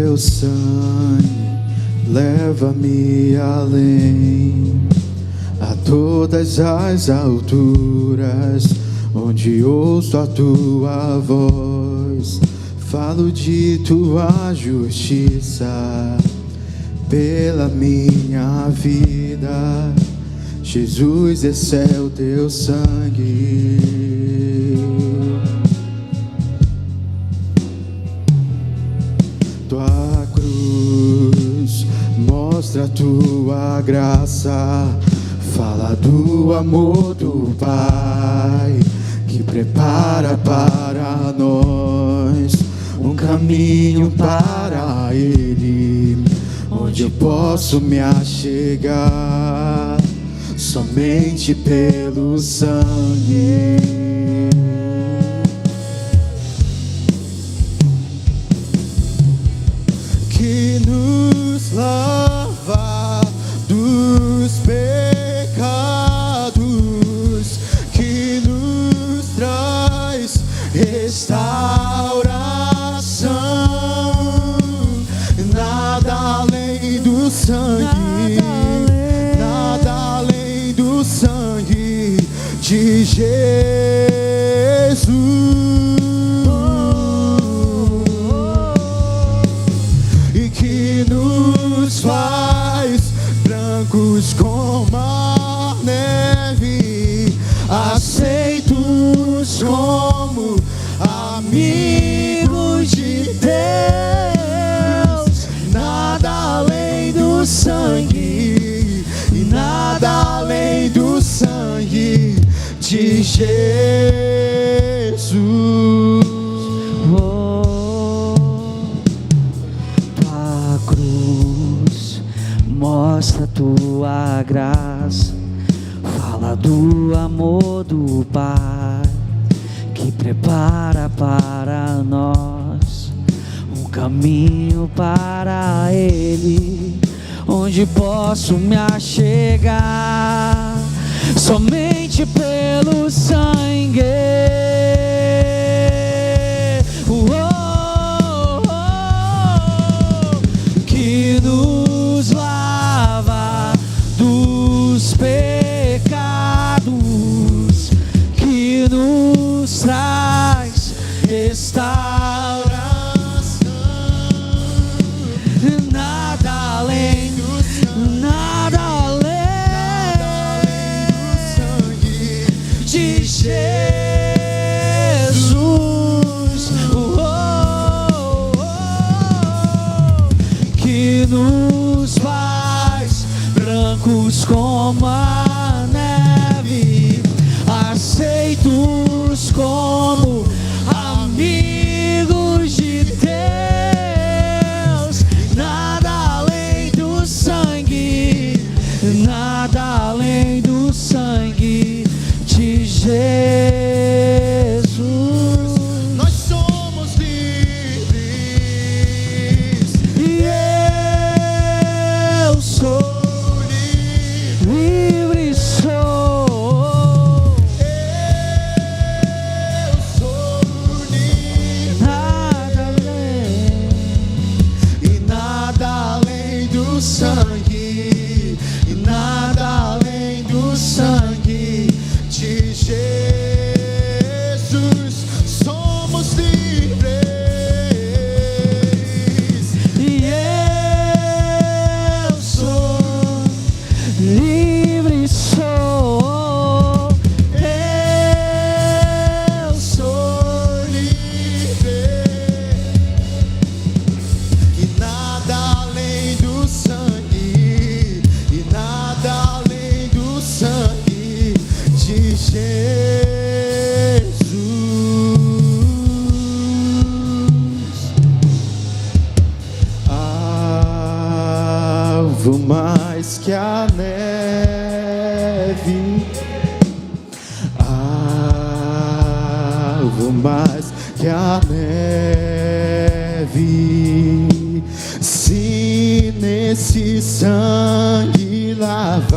teu sangue leva-me além, a todas as alturas, onde ouço a tua voz. Falo de tua justiça pela minha vida. Jesus, esse é o teu sangue. Tua cruz mostra a tua graça, fala do amor do Pai, que prepara para nós um caminho para Ele, onde eu posso me achegar somente pelo sangue. Que nos lava dos pecados, que nos traz restauração. Nada além do sangue, nada além do sangue de Jesus. E que nos faz brancos como a neve, aceitos como amigos de Deus. Nada além do sangue, e nada além do sangue de Jesus. Tua cruz mostra tua graça, fala do amor do Pai, que prepara para nós um caminho para Ele, onde posso me achegar somente pelo sangue. Que nos lava dos pecados, que nos traz restauração. Nada além do sangue, nada além do sangue de Jesus. Que nos faz brancos como a neve, aceitos como amigos de Deus. Nada além do sangue, nada além do sangue de Jesus. Nós somos livres, E eu sou livre, sou. eu sou livre, Nada além, e nada além do sangue, e nada além do sangue de Jesus. Somos livres, e eu sou livre, sou. eu sou livre, e nada além do sangue, e nada além do sangue de Jesus. Alvo mais que a neve, alvo mais que a neve, se nesse sangue lavado,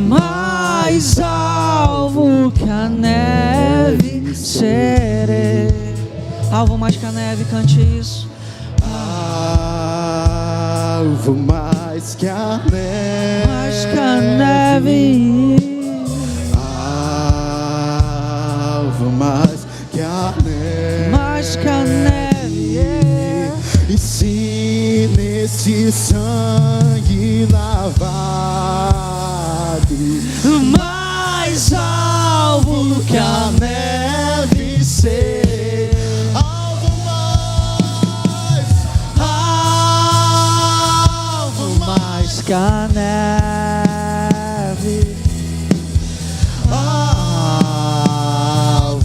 Mais alvo que a neve serei. Alvo mais que a neve, cante isso. Alvo mais que a neve. Mais que a neve. Alvo mais que a neve. Mais que a neve. E se nesse sangue lavado, Mais alvo que a neve ser. Alvo mais que a neve.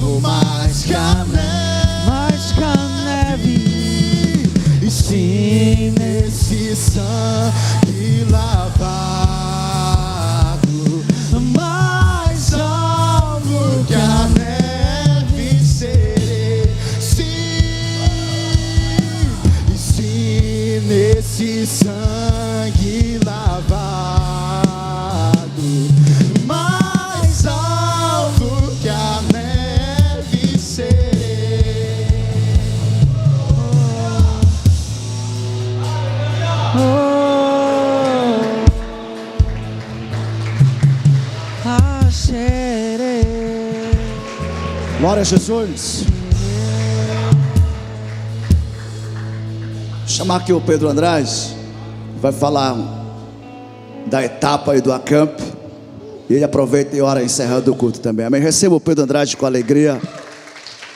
alvo mais que a neve. Mais que a neve. E se nesse sangue lavado, Mais alvo que a neve serei. E se nesse sangue lavado, mais alto que a neve serei. Serei. Glória a Jesus. Vou chamar aqui o Pedro Andrade, vai falar da etapa aí do acamp. E ele aproveita e ora encerrando o culto também. Amém. Receba o Pedro Andrade com alegria,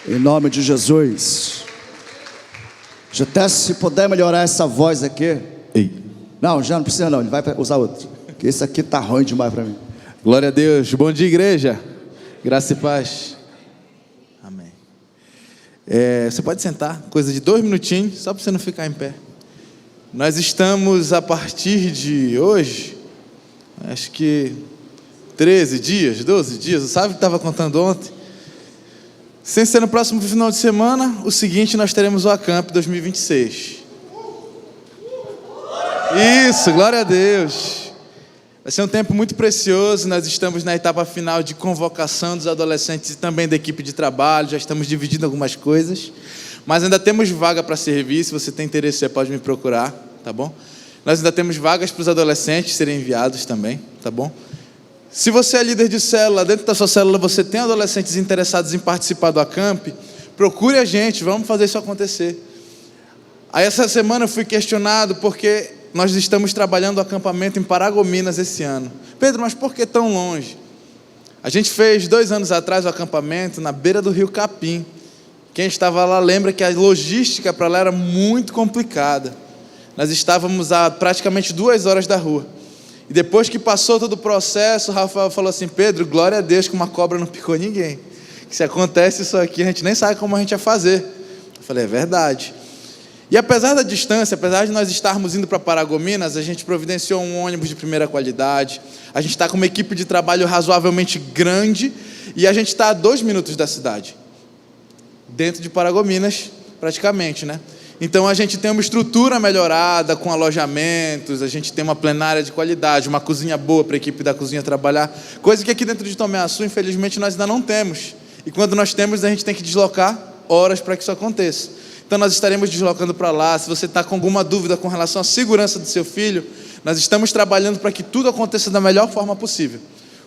em nome de Jesus. Até se puder melhorar essa voz aqui. Ei. Não, já não precisa não, ele vai usar outro, porque esse aqui tá ruim demais para mim. Glória a Deus. Bom dia, igreja. Graça e paz. Amém. Você pode sentar, coisa de 2 minutinhos, só para você não ficar em pé. Nós estamos, a partir de hoje, acho que 13 dias, 12 dias, sabe o que estava contando ontem? Sem ser no próximo final de semana, o seguinte, nós teremos o Acamp 2026. Isso, glória a Deus. Vai ser um tempo muito precioso. Nós estamos na etapa final de convocação dos adolescentes e também da equipe de trabalho. Já estamos dividindo algumas coisas, mas ainda temos vaga para servir. Se você tem interesse, você pode me procurar, tá bom? Nós ainda temos vagas para os adolescentes serem enviados também, tá bom? Se você é líder de célula, dentro da sua célula você tem adolescentes interessados em participar do Acamp, procure a gente, vamos fazer isso acontecer. Aí essa semana eu fui questionado porque nós estamos trabalhando o acampamento em Paragominas esse ano. Pedro, mas por que tão longe? A gente fez 2 anos atrás o acampamento na beira do rio Capim. Quem estava lá lembra que a logística para lá era muito complicada. Nós estávamos a praticamente 2 horas da rua. E depois que passou todo o processo, o Rafael falou assim: Pedro, glória a Deus que uma cobra não picou ninguém. Que se acontece isso aqui, a gente nem sabe como a gente ia fazer. Eu falei, é verdade. E apesar da distância, apesar de nós estarmos indo para Paragominas, a gente providenciou um ônibus de primeira qualidade, a gente está com uma equipe de trabalho razoavelmente grande e a gente está a 2 minutos da cidade, dentro de Paragominas praticamente, né? Então a gente tem uma estrutura melhorada com alojamentos, a gente tem uma plenária de qualidade, uma cozinha boa para a equipe da cozinha trabalhar, coisa que aqui dentro de Tomé Açu, infelizmente, nós ainda não temos. E quando nós temos, a gente tem que deslocar horas para que isso aconteça. Então nós estaremos deslocando para lá. Se você está com alguma dúvida com relação à segurança do seu filho, nós estamos trabalhando para que tudo aconteça da melhor forma possível.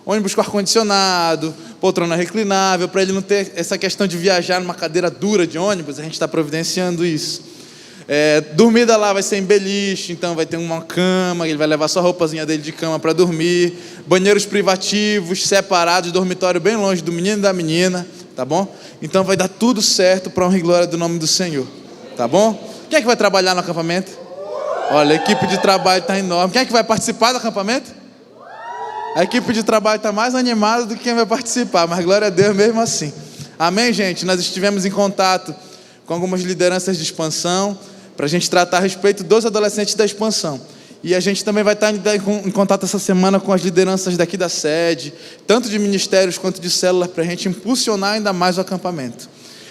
Ônibus com ar-condicionado, poltrona reclinável, para ele não ter essa questão de viajar numa cadeira dura de ônibus, a gente está providenciando isso. Dormida lá vai ser em beliche, então vai ter uma cama, ele vai levar só a roupazinha dele de cama para dormir, banheiros privativos, separados, dormitório bem longe do menino e da menina, tá bom? Então vai dar tudo certo para honra e glória do nome do Senhor, tá bom? Quem é que vai trabalhar no acampamento? Olha, a equipe de trabalho está enorme. Quem é que vai participar do acampamento? A equipe de trabalho está mais animada do que quem vai participar, mas glória a Deus mesmo assim. Amém, gente? Nós estivemos em contato com algumas lideranças de expansão, para a gente tratar a respeito dos adolescentes da expansão. E a gente também vai estar em contato essa semana com as lideranças daqui da sede, tanto de ministérios quanto de células, para a gente impulsionar ainda mais o acampamento.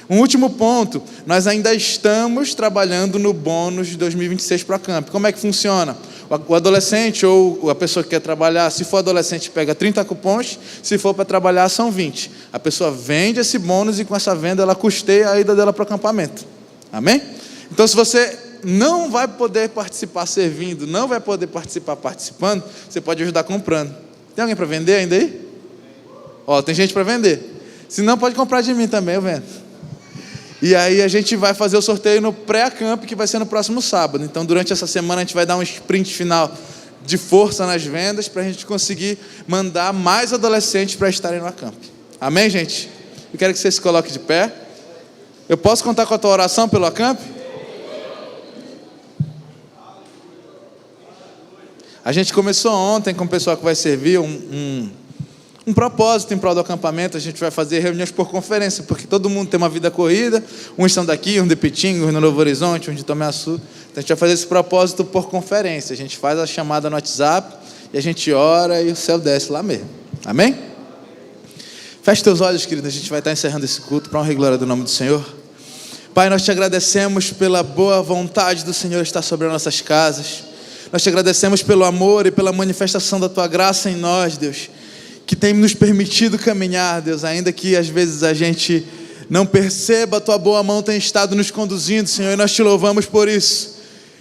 Um último ponto, nós ainda estamos trabalhando no bônus de 2026 para o Acamp. Como é que funciona? O adolescente ou a pessoa que quer trabalhar, se for adolescente, pega 30 cupons, se for para trabalhar, são 20. A pessoa vende esse bônus e com essa venda ela custeia a ida dela para o acampamento. Amém? Então, se você não vai poder participar servindo, não vai poder participar participando, você pode ajudar comprando. Tem alguém para vender ainda aí? Ó, tem gente para vender. Se não, pode comprar de mim também, eu vendo. E aí a gente vai fazer o sorteio no pré-acamp, que vai ser no próximo sábado. Então, durante essa semana, a gente vai dar um sprint final de força nas vendas, para a gente conseguir mandar mais adolescentes para estarem no acamp. Amém, gente? Eu quero que você se coloque de pé. Eu posso contar com a tua oração pelo acamp? A gente começou ontem com o pessoal que vai servir um propósito em prol do acampamento. A gente vai fazer reuniões por conferência, porque todo mundo tem uma vida corrida. Uns estão daqui, uns de Pitinga, uns no Novo Horizonte, uns de Tomé Açu. Então a gente vai fazer esse propósito por conferência. A gente faz a chamada no WhatsApp e a gente ora e o céu desce lá mesmo. Amém? Feche teus olhos, querido. A gente vai estar encerrando esse culto para honra e glória do nome do Senhor. Pai, nós te agradecemos pela boa vontade do Senhor estar sobre as nossas casas. Nós te agradecemos pelo amor e pela manifestação da tua graça em nós, Deus, que tem nos permitido caminhar, Deus, ainda que às vezes a gente não perceba, a tua boa mão tem estado nos conduzindo, Senhor, e nós te louvamos por isso.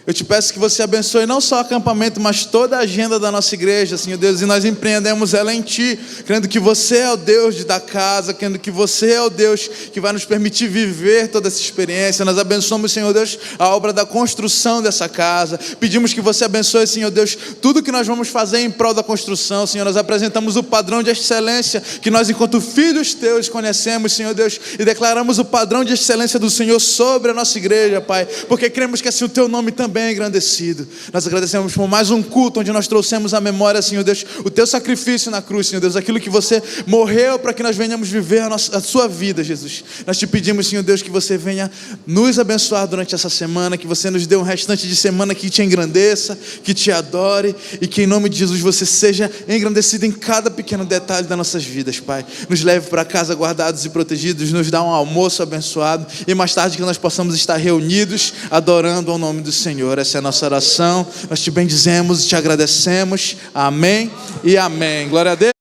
Eu te peço que você abençoe não só o acampamento, mas toda a agenda da nossa igreja, Senhor Deus, e nós empreendemos ela em Ti, crendo que você é o Deus da casa, crendo que você é o Deus que vai nos permitir viver toda essa experiência. Nós abençoamos, Senhor Deus, a obra da construção dessa casa. Pedimos que você abençoe, Senhor Deus, tudo que nós vamos fazer em prol da construção, Senhor. Nós apresentamos o padrão de excelência que nós, enquanto filhos Teus, conhecemos, Senhor Deus, e declaramos o padrão de excelência do Senhor sobre a nossa igreja, Pai, porque cremos que assim o Teu nome também é engrandecido. Nós agradecemos por mais um culto onde nós trouxemos à memória, Senhor Deus, o Teu sacrifício na cruz, Senhor Deus, aquilo que você morreu para que nós venhamos viver a Sua vida, Jesus. Nós te pedimos, Senhor Deus, que você venha nos abençoar durante essa semana, que você nos dê um restante de semana que te engrandeça, que te adore e que em nome de Jesus você seja engrandecido em cada pequeno detalhe das nossas vidas, Pai. Nos leve para casa guardados e protegidos, nos dá um almoço abençoado e mais tarde que nós possamos estar reunidos adorando ao nome do Senhor. Essa é a nossa oração. Nós te bendizemos e te agradecemos. Amém e amém. Glória a Deus.